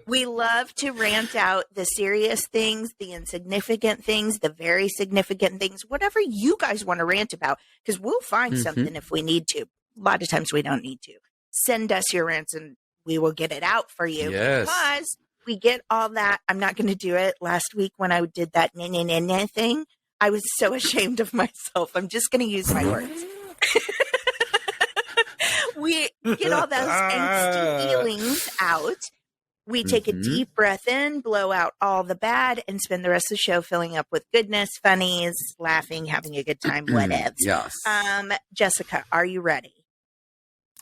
We love to rant out the serious things, the insignificant things, the very significant things, whatever you guys want to rant about, because we'll find something if we need to. A lot of times we don't need to. Send us your rants and we will get it out for you. Yes. Because we get all that. I'm not going to do it. Last week when I did that thing, I was so ashamed of myself. I'm just going to use my words. We get all those angsty feelings out. We take a deep breath in, blow out all the bad, and spend the rest of the show filling up with goodness, funnies, laughing, having a good time, whatevs. Yes. Jessica, are you ready?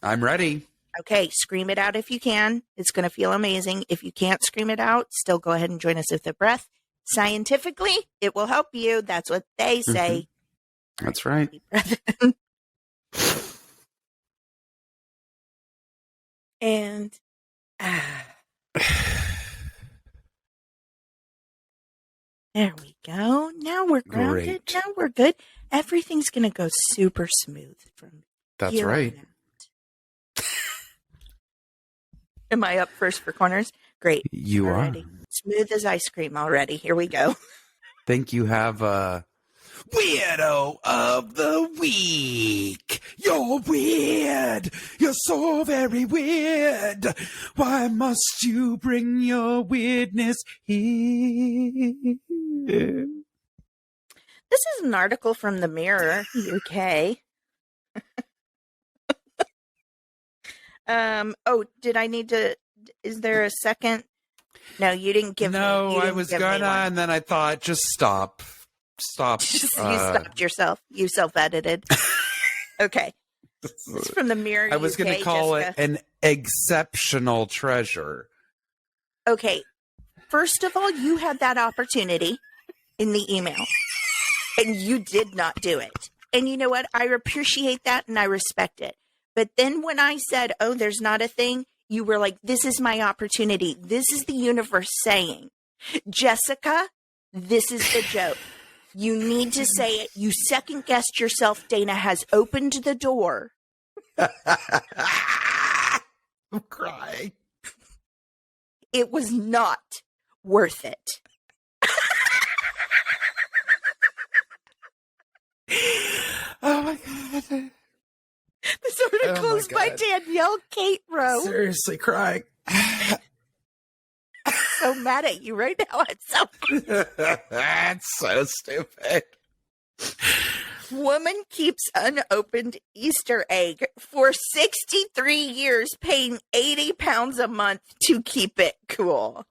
I'm ready. Okay, scream it out if you can. It's going to feel amazing. If you can't scream it out, still go ahead and join us with the breath. Scientifically, it will help you. That's what they say. That's right. Deep breath in. And there we go. Now we're grounded. Great. Now we're good. Everything's going to go super smooth from That's here right. on out. Am I up first for corners? Great. You Already. are. Smooth as ice cream already. Here we go. Think you have a Weirdo of the Week. You're weird. You're so very weird. Why must you bring your weirdness here? This is an article from the Mirror, UK. Did I need to? Is there a second? No, you didn't give me. No, you I didn't was give me gonna, one. and then I thought, just stop. You stopped yourself. You self-edited. Okay. This is from the Mirror. I was going to call Jessica. it an exceptional treasure. Okay. First of all, you had that opportunity in the email, and you did not do it. And you know what? I appreciate that, and I respect it. But then when I said, oh, there's not a thing, you were like, this is my opportunity. This is the universe saying, Jessica, this is the joke. You need to say it. You second guessed yourself. Dana has opened the door. I'm crying. It was not worth it. Oh my God. This article is by Danielle Kate Rowe. Seriously crying. So mad at you right now. That's so stupid. Woman keeps unopened Easter egg for 63 years, paying 80 pounds a month to keep it cool.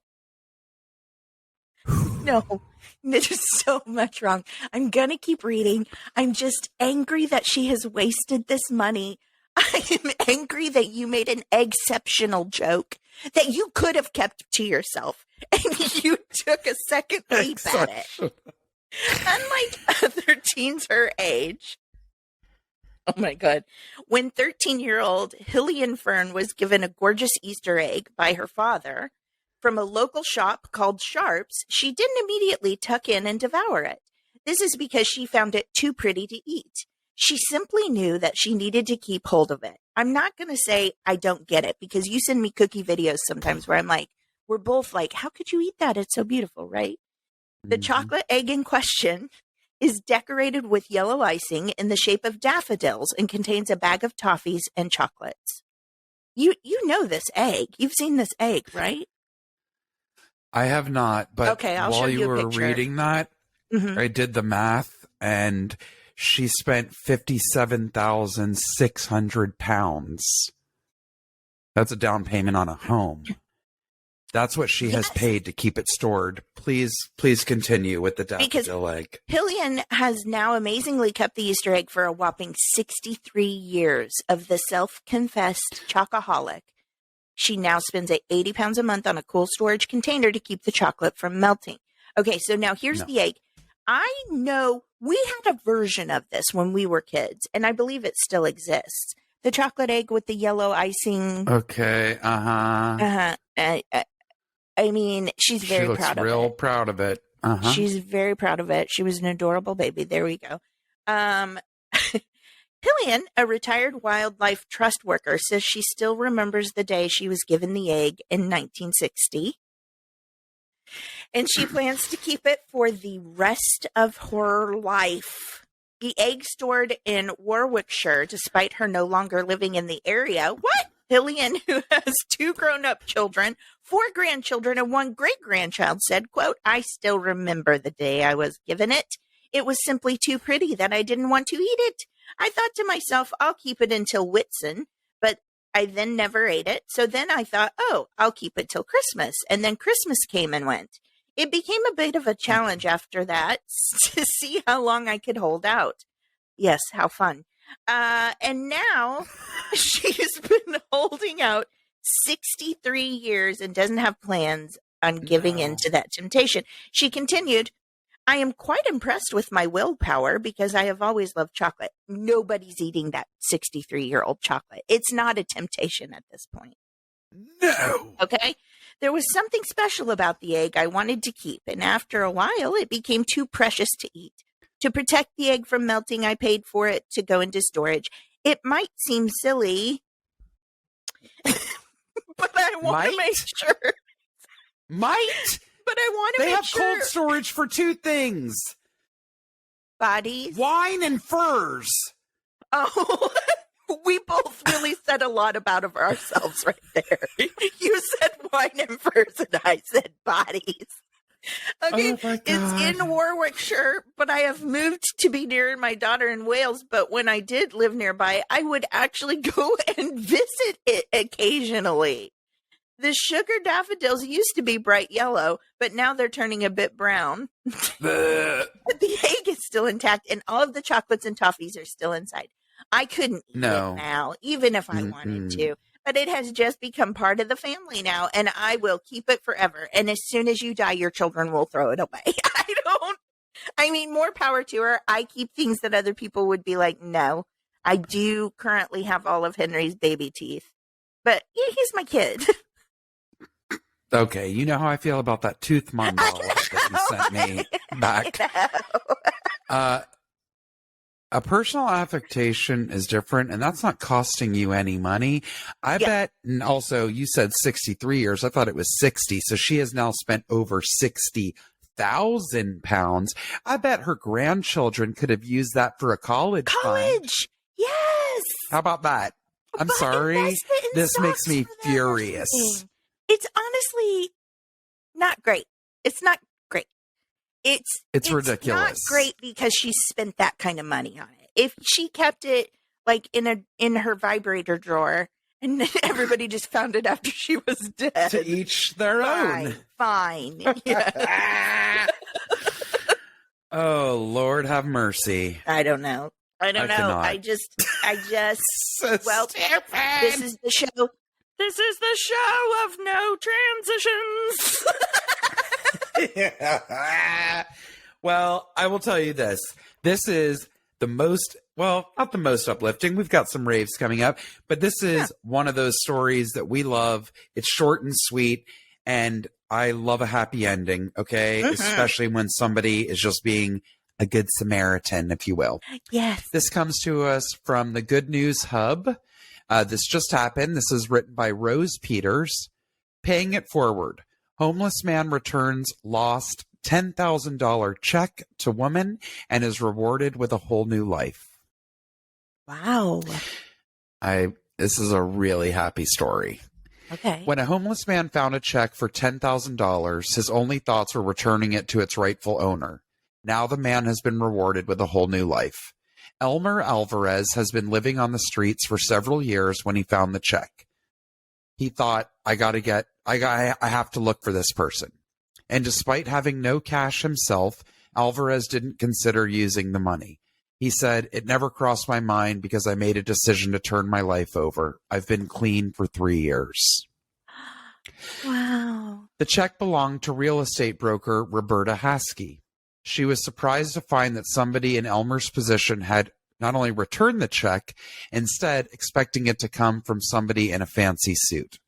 No, there's so much wrong. I'm going to keep reading. I'm just angry that she has wasted this money. I am angry that you made an exceptional joke that you could have kept to yourself, and you took a second leap at it. Unlike other teens her age. Oh my God. When 13-year-old Hillian Fern was given a gorgeous Easter egg by her father from a local shop called Sharps, she didn't immediately tuck in and devour it. This is because she found it too pretty to eat. She simply knew that she needed to keep hold of it. I'm not going to say I don't get it, because you send me cookie videos sometimes where I'm like, we're both like, how could you eat that? It's so beautiful, right? The chocolate egg in question is decorated with yellow icing in the shape of daffodils and contains a bag of toffees and chocolates. You know this egg. You've seen this egg, right? I have not, but okay, I'll show while you you a were picture. reading that, I did the math, and she spent 57,600 pounds. That's a down payment on a home. That's what she has paid to keep it stored. Please continue with the daffodil egg. Hillian has now amazingly kept the Easter egg for a whopping 63 years of the self-confessed chocoholic. She now spends 80 pounds a month on a cool storage container to keep the chocolate from melting. Okay, so now here's the egg. I know we had a version of this when we were kids, and I believe it still exists. The chocolate egg with the yellow icing. Okay, I mean, she's very she looks proud of real it. proud of it. She's very proud of it. She was an adorable baby. There we go. Pillian, a retired wildlife trust worker, says she still remembers the day she was given the egg in 1960. And she plans to keep it for the rest of her life. The egg stored in Warwickshire, despite her no longer living in the area. What? Pillian, who has 2 grown-up children, 4 grandchildren, and 1 great-grandchild, said, quote, "I still remember the day I was given it. It was simply too pretty that I didn't want to eat it. I thought to myself, I'll keep it until Whitsun, but I then never ate it. So then I thought, oh, I'll keep it till Christmas. And then Christmas came and went. It became a bit of a challenge after that to see how long I could hold out." Yes, how fun. And now she's been holding out 63 years and doesn't have plans on giving in to that temptation. She continued, "I am quite impressed with my willpower because I have always loved chocolate. Nobody's eating that 63-year-old chocolate. It's not a temptation at this point." No. Okay. "There was something special about the egg I wanted to keep, and after a while, it became too precious to eat. To protect the egg from melting, I paid for it to go into storage. It might seem silly, but I want to make sure." Might? But I want to They make have sure. cold storage for 2 things. Bodies. Wine and furs. Oh, we both really said a lot about of ourselves right there. You said wine and furs, and I said bodies. Okay, Oh my God. it's in Warwickshire, but I have moved to be near my daughter in Wales. But when I did live nearby, I would actually go and visit it occasionally. The sugar daffodils used to be bright yellow, but now they're turning a bit brown. But the egg is still intact, and all of the chocolates and toffees are still inside. I couldn't eat it now, even if I wanted to. But it has just become part of the family now, and I will keep it forever. And as soon as you die, your children will throw it away. I mean, more power to her. I keep things that other people would be like, no. I do currently have all of Henry's baby teeth. But yeah, he's my kid. Okay, you know how I feel about that tooth mandala that you sent me back. A personal affectation is different, and that's not costing you any money. I bet, and also you said 63 years. I thought it was 60. So she has now spent over 60,000 pounds. I bet her grandchildren could have used that for a college fund. Yes. How about that? I'm sorry. This makes me furious. It's honestly not great. It's not great. It's ridiculous. Not great because she spent that kind of money on it. If she kept it like in her vibrator drawer and everybody just found it after she was dead. To each their own. Fine. Yeah. Oh, Lord have mercy. I don't know. I don't know. Cannot. I just So well, stupid. this is the show. This is the show of no transitions. Well, I will tell you this. This is the most, well, not the most uplifting. We've got some raves coming up, but this is one of those stories that we love. It's short and sweet, and I love a happy ending, okay? Especially when somebody is just being a good Samaritan, if you will. Yes. This comes to us from the Good News Hub. This just happened. This is written by Rose Peters. Paying it forward. Homeless man returns lost $10,000 check to woman and is rewarded with a whole new life. Wow. This is a really happy story. Okay. When a homeless man found a check for $10,000, his only thoughts were returning it to its rightful owner. Now the man has been rewarded with a whole new life. Elmer Alvarez has been living on the streets for several years when he found the check. He thought, I have to look for this person. And despite having no cash himself, Alvarez didn't consider using the money. He said, it never crossed my mind because I made a decision to turn my life over. I've been clean for 3 years. Wow. The check belonged to real estate broker Roberta Haskey. She was surprised to find that somebody in Elmer's position had not only returned the check, instead expecting it to come from somebody in a fancy suit.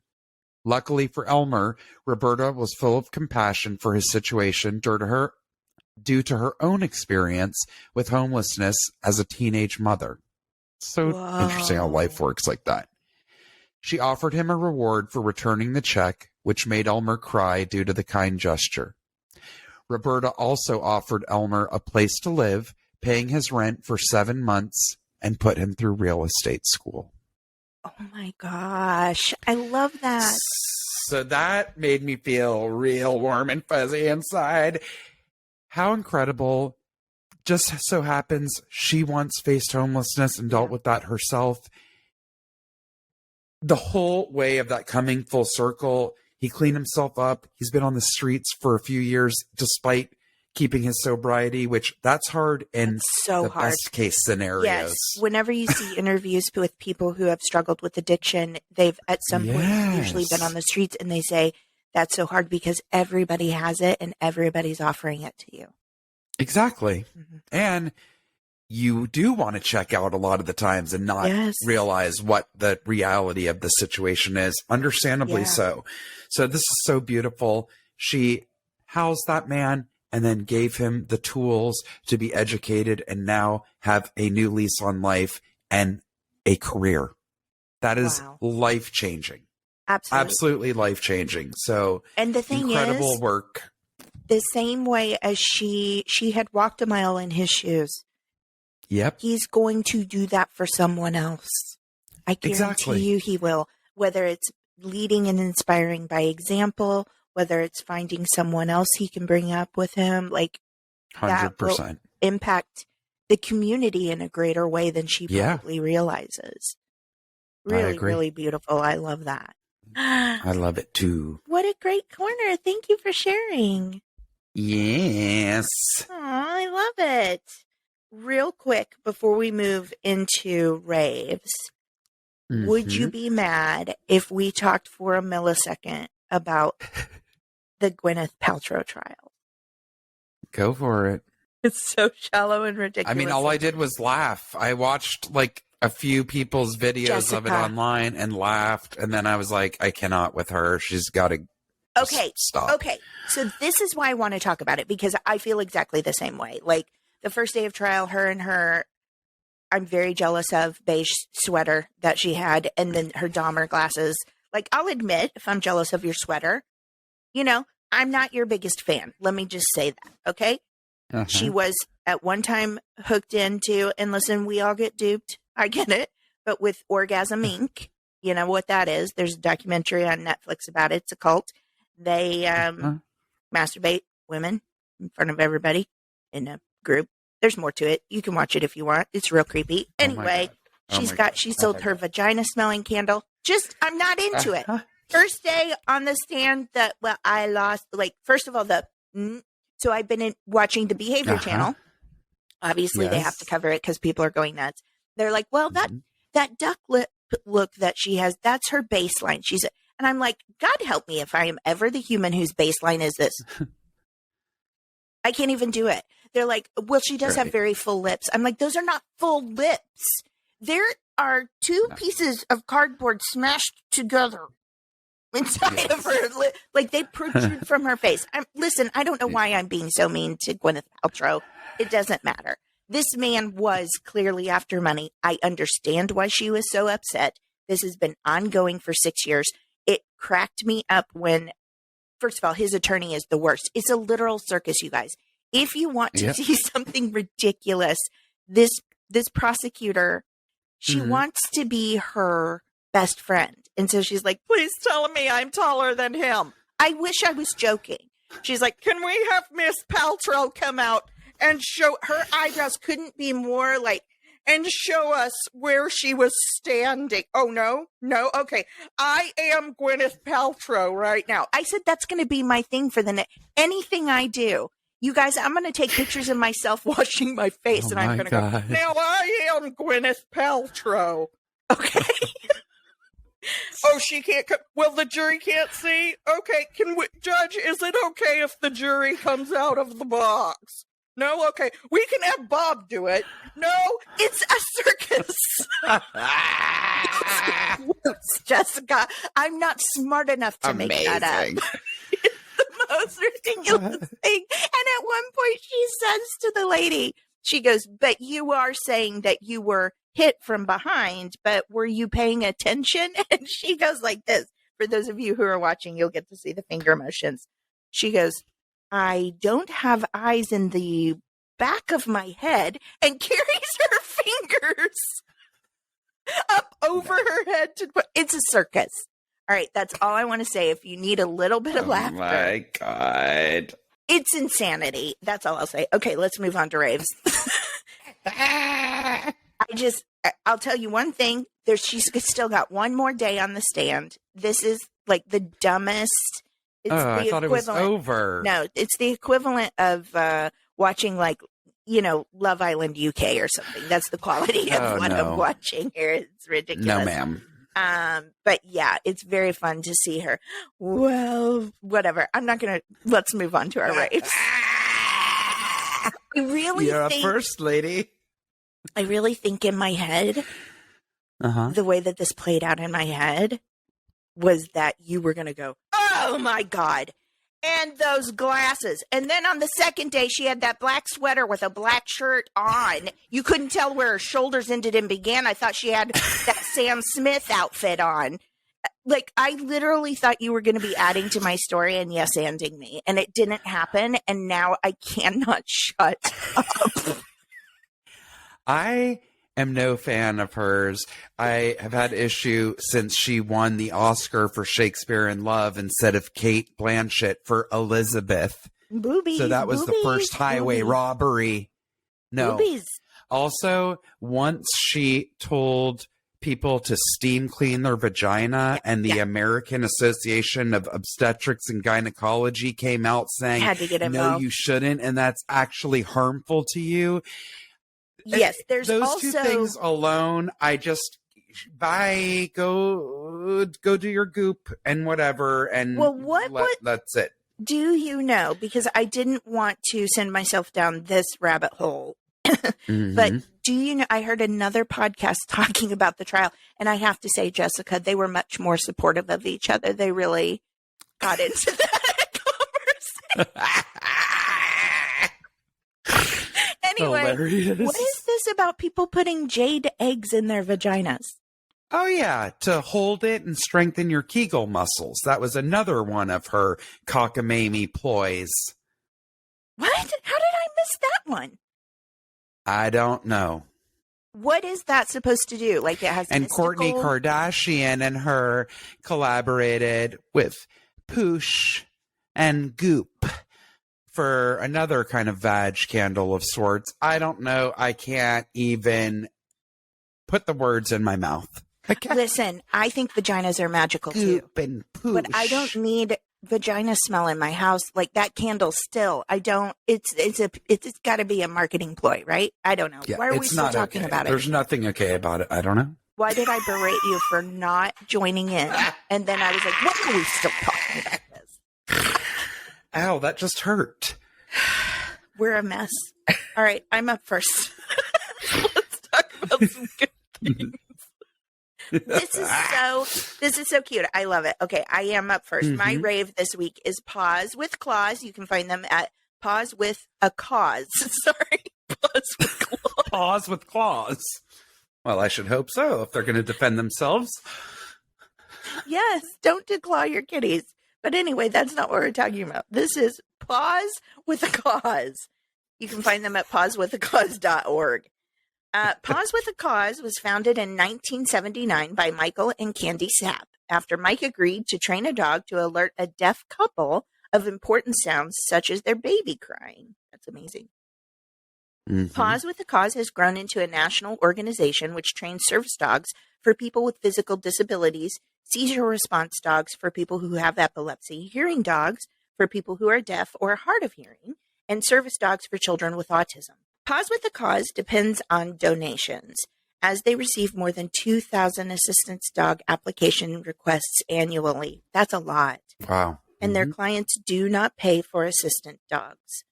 Luckily for Elmer, Roberta was full of compassion for his situation due to her own experience with homelessness as a teenage mother. So interesting how life works like that. She offered him a reward for returning the check, which made Elmer cry due to the kind gesture. Roberta also offered Elmer a place to live, paying his rent for 7 months, and put him through real estate school. Oh my gosh. I love that. So that made me feel real warm and fuzzy inside. How incredible. Just so happens she once faced homelessness and dealt with that herself. The whole way of that coming full circle, he cleaned himself up. He's been on the streets for a few years despite keeping his sobriety, which that's hard in so the hard. best case scenarios. Yes. Whenever you see interviews with people who have struggled with addiction, they've at some point usually been on the streets, and they say that's so hard because everybody has it and everybody's offering it to you. Exactly. Mm-hmm. And you do want to check out a lot of the times and not realize what the reality of the situation is. Understandably so. So this is so beautiful. She housed that man and then gave him the tools to be educated and now have a new lease on life and a career. That is life-changing. Absolutely life-changing. So and the thing incredible is, work. The same way as she had walked a mile in his shoes. Yep. He's going to do that for someone else. I guarantee you he will. Whether it's leading and inspiring by example, whether it's finding someone else he can bring up with him, like 100%. That will impact the community in a greater way than she probably realizes. Really, really beautiful. I love that. I love it too. What a great corner. Thank you for sharing. Yes. Oh, I love it. Real quick, before we move into raves, would you be mad if we talked for a millisecond about the Gwyneth Paltrow trial? Go for it. It's so shallow and ridiculous. I mean, all I did was laugh. I watched like a few people's videos of it online and laughed. And then I was like, I cannot with her. She's got to stop. Okay. So this is why I want to talk about it, because I feel exactly the same way. Like the first day of trial, I'm very jealous of beige sweater that she had. And then her Dahmer glasses. Like, I'll admit, if I'm jealous of your sweater, I'm not your biggest fan. Let me just say that. Okay. She was at one time hooked into, and listen, we all get duped. I get it. But with Orgasm Inc., you know what that is. There's a documentary on Netflix about it. It's a cult. They masturbate women in front of everybody in a group. There's more to it. You can watch it if you want. It's real creepy. Anyway, she sold her vagina smelling candle. I'm not into it. First day on the stand I lost, first of all, so I've been watching the Behavior Channel. Obviously, they have to cover it because people are going nuts. They're like, well, that duck lip look that she has, that's her baseline. And I'm like, God help me if I am ever the human whose baseline is this. I can't even do it. They're like, well, she does have very full lips. I'm like, those are not full lips. There are two pieces of cardboard smashed together inside of her lip. Like they protrude from her face. Listen, I don't know why I'm being so mean to Gwyneth Paltrow. It doesn't matter. This man was clearly after money. I understand why she was so upset. This has been ongoing for 6 years. It cracked me up when, first of all, his attorney is the worst. It's a literal circus, you guys. If you want to see something ridiculous, this prosecutor, she wants to be her best friend. And so she's like, please tell me I'm taller than him. I wish I was joking. She's like, can we have Miss Paltrow come out and show her eyebrows couldn't be more and show us where she was standing. Oh, no. Okay. I am Gwyneth Paltrow right now. I said, that's going to be my thing for anything I do. You guys, I'm going to take pictures of myself washing my face and I'm going to go, now I am Gwyneth Paltrow. Okay. Oh, she can't come. Well, the jury can't see. Okay. Judge, is it okay if the jury comes out of the box? No? Okay. We can have Bob do it. No, it's a circus. Jessica, I'm not smart enough to make that up. It's the most ridiculous thing. And at one point she says to the lady, she goes, but you are saying that you were hit from behind, but were you paying attention? And she goes like this. For those of you who are watching, you'll get to see the finger motions. She goes, I don't have eyes in the back of my head, and carries her fingers up over her head. It's a circus. All right, that's all I want to say. If you need a little bit of laughter. Oh my God. It's insanity. That's all I'll say. Okay, let's move on to raves. I'll tell you one thing. She's still got one more day on the stand. This is like the dumbest. I thought it was over. No, it's the equivalent of watching Love Island UK or something. That's the quality of what I'm watching here. It's ridiculous. No, ma'am. But yeah, it's very fun to see her. Well, whatever. Let's move on to our raves. You're a first lady. I really think in my head, the way that this played out in my head was that you were going to go, oh my God. And those glasses. And then on the second day, she had that black sweater with a black shirt on. You couldn't tell where her shoulders ended and began. I thought she had that Sam Smith outfit on. Like, I literally thought you were going to be adding to my story and yes-anding me. And it didn't happen. And now I cannot shut up. I am no fan of hers. I have had issue since she won the Oscar for Shakespeare in Love instead of Kate Blanchett for Elizabeth. Boobies. So that was the first highway robbery. No. Boobies. Also, once she told people to steam clean their vagina and the American Association of Obstetrics and Gynecology came out saying, had to get involved. No, you shouldn't. And that's actually harmful to you. Yes, there's those also... two things alone. I just go do your goop and whatever, and that's it. Do you know? Because I didn't want to send myself down this rabbit hole, but do you know? I heard another podcast talking about the trial, and I have to say, Jessica, they were much more supportive of each other. They really got into that conversation. Anyway, hilarious. What is this about people putting jade eggs in their vaginas? Oh, yeah, to hold it and strengthen your Kegel muscles. That was another one of her cockamamie ploys. What? How did I miss that one? I don't know. What is that supposed to do? Like, it has And mystical... Kourtney Kardashian and her collaborated with Poosh and Goop for another kind of vag candle of sorts. I don't know. I can't even put the words in my mouth. Listen, I think vaginas are magical Goop too. And Poosh. But I don't need vagina smell in my house. Like that candle still. I don't. It's got to be a marketing ploy, right? I don't know. Yeah, why are we still talking about it? There's nothing okay about it. I don't know. Why did I berate you for not joining in? And then I was like, why are we still talking about this? Ow, that just hurt. We're a mess. All right, I'm up first. Let's talk about some good things. This is so cute. I love it. Okay, I am up first. My rave this week is Paws with Claws. You can find them at Paws With A Cause. Sorry, Paws with Claws. Paws with Claws. Well, I should hope so if they're going to defend themselves. Yes, don't declaw your kitties. But anyway, that's not what we're talking about. This is Paws with a Cause. You can find them at pawswithacause.org. Paws With A Cause was founded in 1979 by Michael and Candye Sapp after Mike agreed to train a dog to alert a deaf couple of important sounds such as their baby crying. That's amazing. Paws With A Cause has grown into a national organization which trains service dogs for people with physical disabilities, seizure response dogs for people who have epilepsy, hearing dogs for people who are deaf or hard of hearing, and service dogs for children with autism. Paws With A Cause depends on donations, as they receive more than 2,000 assistance dog application requests annually. That's a lot. Wow. And their clients do not pay for assistant dogs.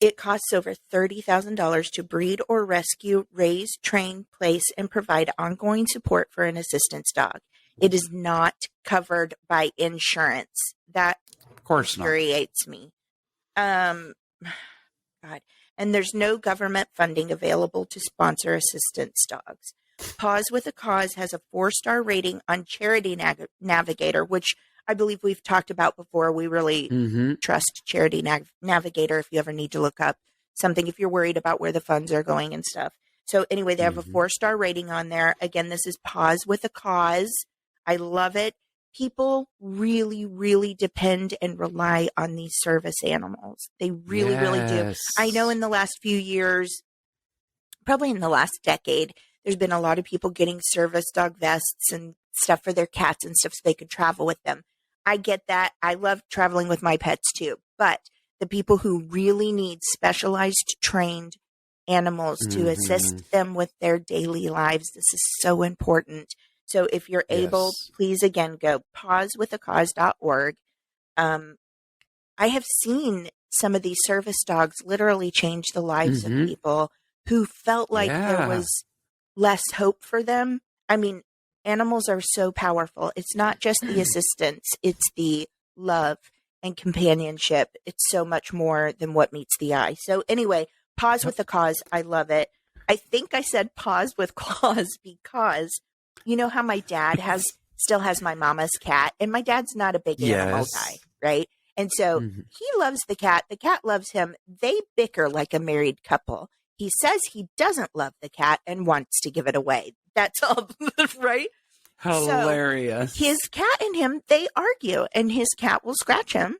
It costs over $30,000 to breed or rescue, raise, train, place, and provide ongoing support for an assistance dog. It is not covered by insurance. That of course infuriates me. God. And there's no government funding available to sponsor assistance dogs. Paws With A Cause has a 4-star rating on Charity Navigator, which I believe we've talked about before. We really trust Charity Navigator if you ever need to look up something, if you're worried about where the funds are going and stuff. So anyway, they have a 4-star rating on there. Again, this is Paws With A Cause. I love it. People really, really depend and rely on these service animals. They really, really do. I know in the last few years, probably in the last decade, there's been a lot of people getting service dog vests and stuff for their cats and stuff so they could travel with them. I get that. I love traveling with my pets too. But the people who really need specialized, trained animals to assist them with their daily lives, this is so important. So if you're able, please again go pawswithacause.org. I have seen some of these service dogs literally change the lives of people who felt like there was less hope for them. I mean, animals are so powerful. It's not just the assistance, it's the love and companionship. It's so much more than what meets the eye. So anyway, Paws With A Cause, I love it. I think I said Paws With Claws because you know how my dad still has my mama's cat, and my dad's not a big animal guy, right? And so he loves the cat. The cat loves him. They bicker like a married couple. He says he doesn't love the cat and wants to give it away. That's all, right? Hilarious. So his cat and him, they argue, and his cat will scratch him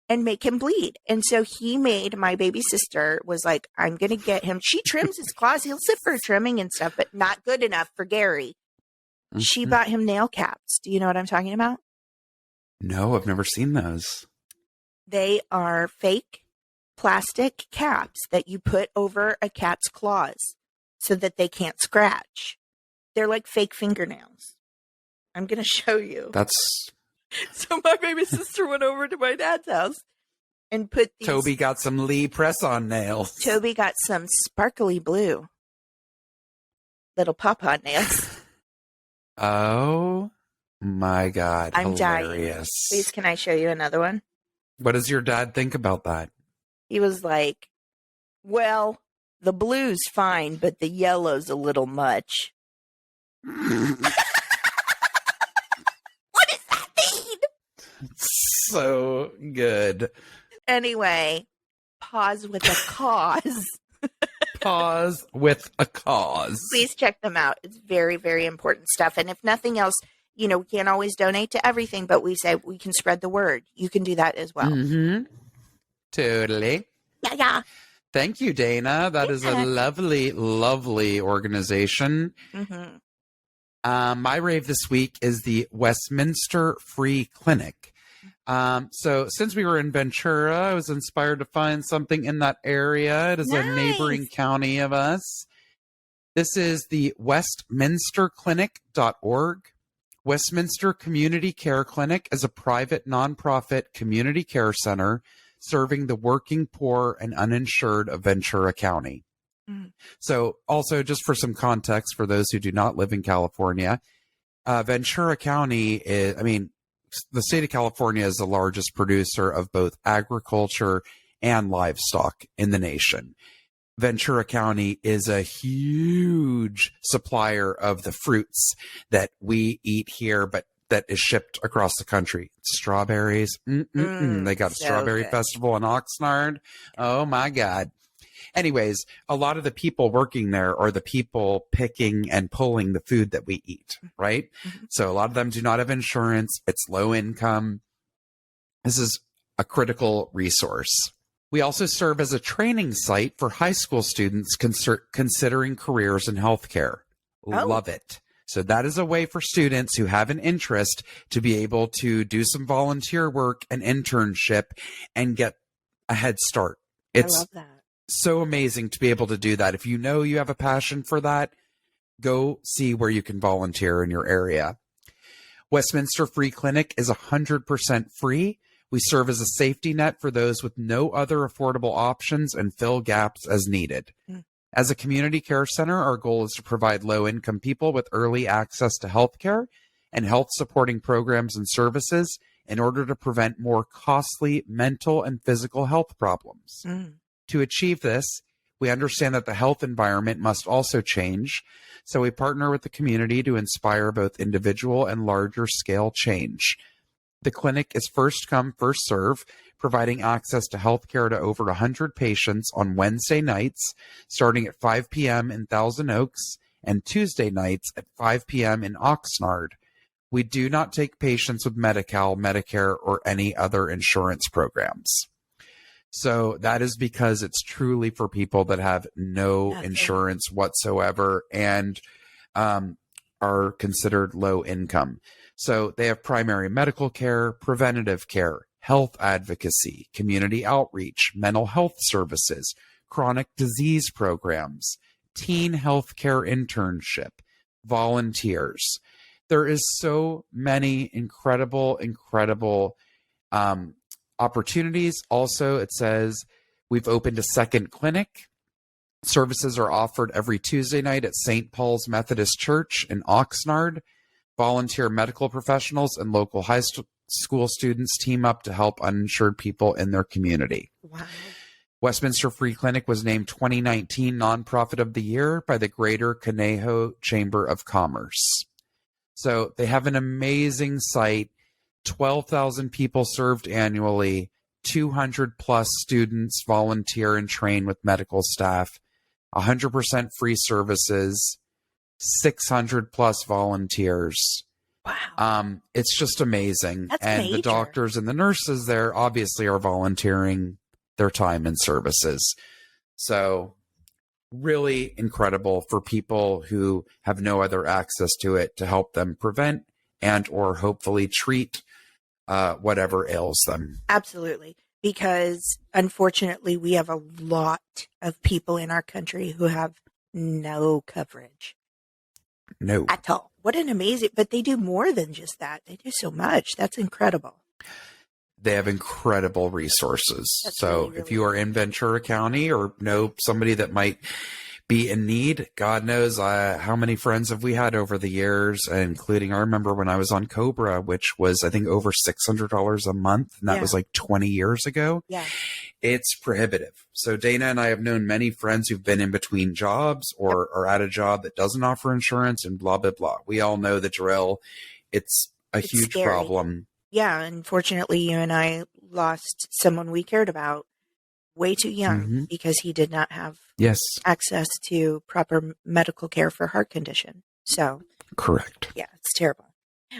and make him bleed. And so he made my baby sister was like, I'm going to get him. She trims his claws. He'll sit for trimming and stuff, but not good enough for Gary. She bought him nail caps. Do you know what I'm talking about? No, I've never seen those. They are fake plastic caps that you put over a cat's claws so that they can't scratch. They're like fake fingernails. I'm going to show you. So my baby sister went over to my dad's house and put these. Toby got some Lee press-on nails. Toby got some sparkly blue little pawpaw nails. Oh my God. I'm hilarious. dying. Please, can I show you another one? What does your dad think about that? He was like, well, the blue's fine, but the yellow's a little much. What does that mean? So good. Anyway, Paws With A Cause. Paws With A Cause. Please check them out. It's very, very important stuff. And if nothing else, you know, we can't always donate to everything, but we say we can spread the word. You can do that as well. Totally. Yeah. Thank you, Dana. That is a lovely, lovely organization. My rave this week is the Westminster Free Cliniic. So since we were in Ventura, I was inspired to find something in that area. It is a neighboring county of us. This is the westminsterclinic.org. Westminster Community Care Clinic is a private nonprofit community care center serving the working poor and uninsured of Ventura County. So also just for some context for those who do not live in California, Ventura County is, the state of California is the largest producer of both agriculture and livestock in the nation. Ventura County is a huge supplier of the fruits that we eat here, but that is shipped across the country. Strawberries. They got a strawberry festival in Oxnard. Oh my God. Anyways, a lot of the people working there are the people picking and pulling the food that we eat, right? So a lot of them do not have insurance. It's low income. This is a critical resource. We also serve as a training site for high school students considering careers in healthcare. Love it. So that is a way for students who have an interest to be able to do some volunteer work and internship and get a head start. I love that. So amazing to be able to do that. If you know you have a passion for that, go see where you can volunteer in your area. Westminster Free Clinic is 100% free. We serve as a safety net for those with no other affordable options and fill gaps as needed. As a community care center, our goal is to provide low-income people with early access to health care and health supporting programs and services in order to prevent more costly mental and physical health problems. To achieve this, We understand that the health environment must also change, so we partner with the community to inspire both individual and larger scale change. The clinic is first come, first serve, providing access to healthcare to over 100 patients on Wednesday nights, starting at 5 p.m. in Thousand Oaks, and Tuesday nights at 5 p.m. in Oxnard. We do not take patients with Medi-Cal, Medicare, or any other insurance programs. So that is because it's truly for people that have no insurance whatsoever and are considered low income. So they have primary medical care, preventative care, health advocacy, community outreach, mental health services, chronic disease programs, teen health care internship, volunteers. There is so many incredible opportunities. Also, it says we've opened a second clinic. Services are offered every Tuesday night at St. Paul's Methodist Church in Oxnard. Volunteer medical professionals and local high school students team up to help uninsured people in their community. Wow. Westminster Free Clinic was named 2019 Nonprofit of the Year by the Greater Conejo Chamber of Commerce. So they have an amazing site, 12,000 people served annually, 200 plus students volunteer and train with medical staff, 100% free services, 600 plus volunteers. Wow. It's just amazing. That's and major. The doctors and the nurses there obviously are volunteering their time and services. So really incredible for people who have no other access to it to help them prevent and or hopefully treat whatever ails them. Absolutely. Because unfortunately, we have a lot of people in our country who have no coverage. No. At all. What an amazing, but they do more than just that. They do so much. That's incredible. They have incredible resources. That's So really if you are in Ventura County or know somebody that might be in need, God knows how many friends have we had over the years, including I remember when I was on Cobra, which was I think over $600 a month. And that was like 20 years ago. Yeah. It's prohibitive. So Dana and I have known many friends who've been in between jobs or are at a job that doesn't offer insurance and blah, blah, blah. We all know the drill. It's a huge scary. problem. Yeah. Unfortunately, you and I lost someone we cared about way too young because he did not have access to proper medical care for heart condition. So correct. Yeah, it's terrible.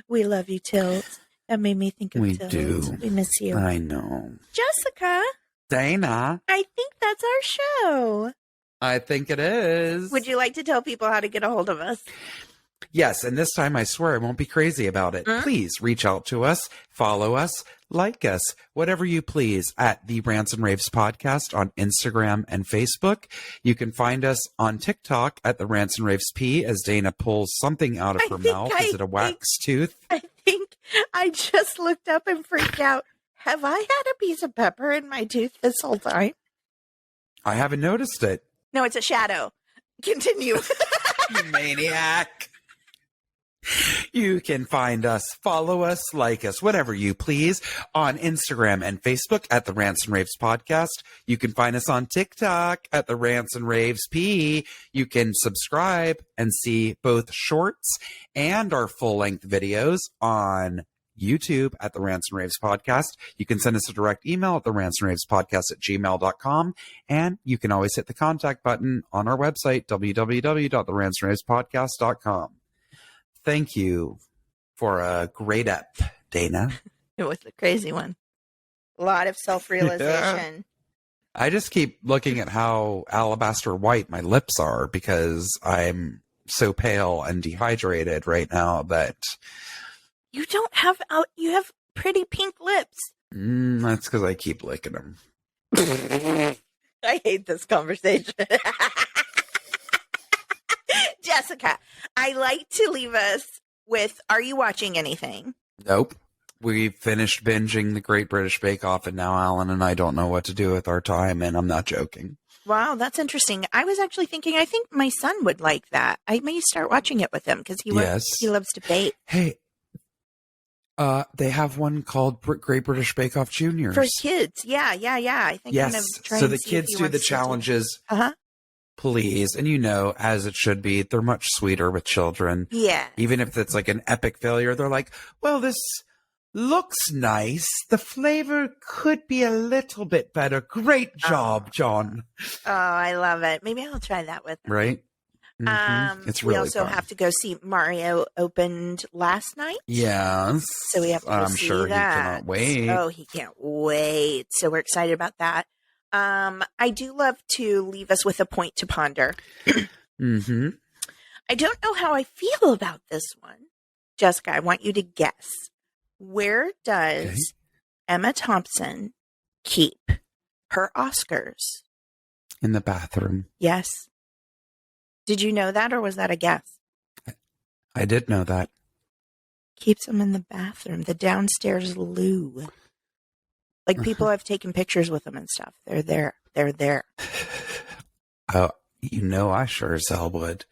We love you, Tilt. That made me think of Tilt. Do. We miss you. I know. Jessica. Dana. I think that's our show. I think it is. Would you like to tell people how to get a hold of us? Yes, and this time I swear I won't be crazy about it. Please reach out to us, follow us, like us, whatever you please at the Rants and Raves podcast on Instagram and Facebook. You can find us on TikTok at the Rants and Raves P as Dana pulls something out of her mouth. Is it a wax tooth? I think I just looked up and freaked out. Have I had a piece of pepper in my tooth this whole time? I haven't noticed it. No, it's a shadow. Continue. You maniac. You can find us, follow us, like us, whatever you please, on Instagram and Facebook at the Rants and Raves Podcast. You can find us on TikTok at the Rants and Raves P. You can subscribe and see both shorts and our full-length videos on YouTube at the Rants and Raves Podcast. You can send us a direct email at the Rants and Raves Podcast at gmail.com. And you can always hit the contact button on our website, www.therantsandravespodcast.com. Thank you for a great ep, Dana. It was a crazy one. A lot of self-realization. I just keep looking at how alabaster white my lips are because I'm so pale and dehydrated right now that... You don't have... You have pretty pink lips. That's because I keep licking them. I hate this conversation. Jessica, I like to leave us with, are you watching anything? Nope. We finished binging the Great British Bake Off, and now Alan and I don't know what to do with our time, and I'm not joking. Wow, that's interesting. I was actually thinking, I think my son would like that. I may start watching it with him because he loves to bake. Hey, they have one called Great British Bake Off Juniors. For kids, yeah. I think I'm gonna try so and the see kids if he do the wants to challenges. Please. And as it should be, they're much sweeter with children. Yeah. Even if it's like an epic failure, they're like, well, this looks nice. The flavor could be a little bit better. Great job, John. Oh, I love it. Maybe I'll try that with them. Right? Mm-hmm. It's really we also fun. have to go see Mario opened last night. Yes. So we have to go I'm see sure that. he cannot wait. Oh, he can't wait. So we're excited about that. I do love to leave us with a point to ponder. Mm-hmm. I don't know how I feel about this one. Jessica, I want you to guess. Where does Emma Thompson keep her Oscars? In the bathroom. Yes. Did you know that, or was that a guess? I did know that. Keeps them in the bathroom, the downstairs loo. Like, people have taken pictures with them and stuff. They're there. They're there. Oh, I sure as hell would.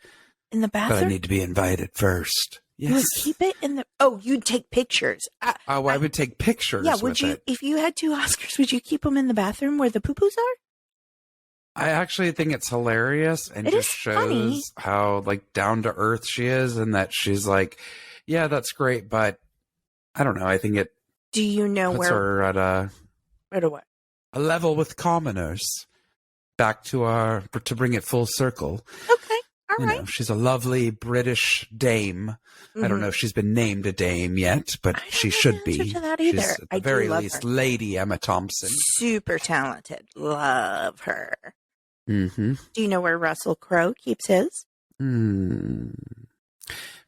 In the bathroom? But I need to be invited first. Yes. You would keep it in the... Oh, you'd take pictures. I would take pictures with it. If you had 2 Oscars, would you keep them in the bathroom where the poo-poos are? I actually think it's hilarious and It just is shows funny. how like down to earth she is, and that she's like, yeah, that's great, but I don't know. I think it Do you know puts her at where to what? a level with commoners. Back to bring it full circle. Okay, all right. She's a lovely British dame. I don't know if she's been named a dame yet, but she should be. To that either. She's at I the very do love least her. Lady Emma Thompson. Super talented. Love her. Mm-hmm. Do you know where Russell Crowe keeps his?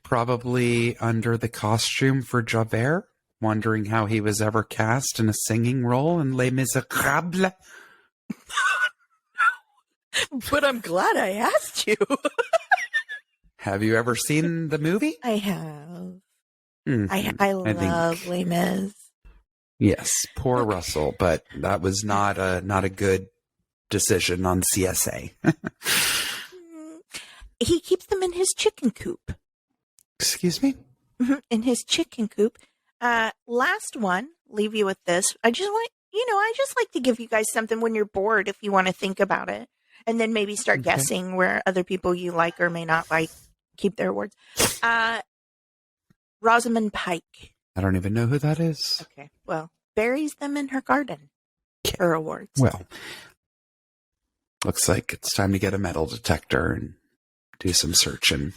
Probably under the costume for Javert, wondering how he was ever cast in a singing role in Les Miserables. But I'm glad I asked you. Have you ever seen the movie? I have. Mhm. I love Les Mis. Yes, poor Russell, but that was not a good decision on CSA. He keeps them in his chicken coop. Excuse me? In his chicken coop. Last one, leave you with this. I just like to give you guys something when you're bored if you want to think about it. And then maybe start guessing where other people you like or may not like keep their awards. Rosamund Pike. I don't even know who that is. Okay. Well, buries them in her garden. Her awards. Well, looks like it's time to get a metal detector and do some searching.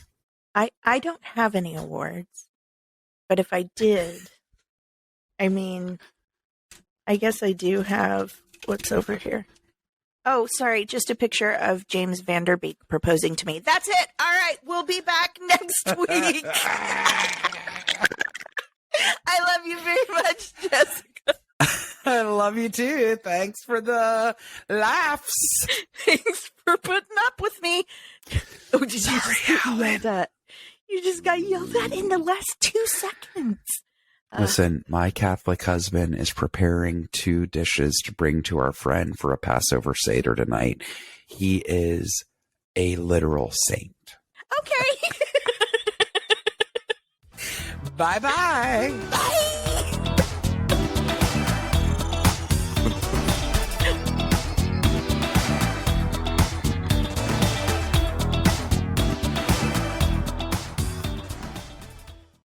I don't have any awards, but if I did, I guess I do have what's over here. Oh, sorry, just a picture of James Vanderbeek proposing to me. That's it. All right, we'll be back next week. I love you very much, Jessica. I love you too. Thanks for the laughs. Thanks for putting up with me. Oh, did you just get yelled at? You just got yelled at in the last 2 seconds. Listen, my Catholic husband is preparing 2 dishes to bring to our friend for a Passover Seder tonight. He is a literal saint. Okay. Bye-bye. Bye.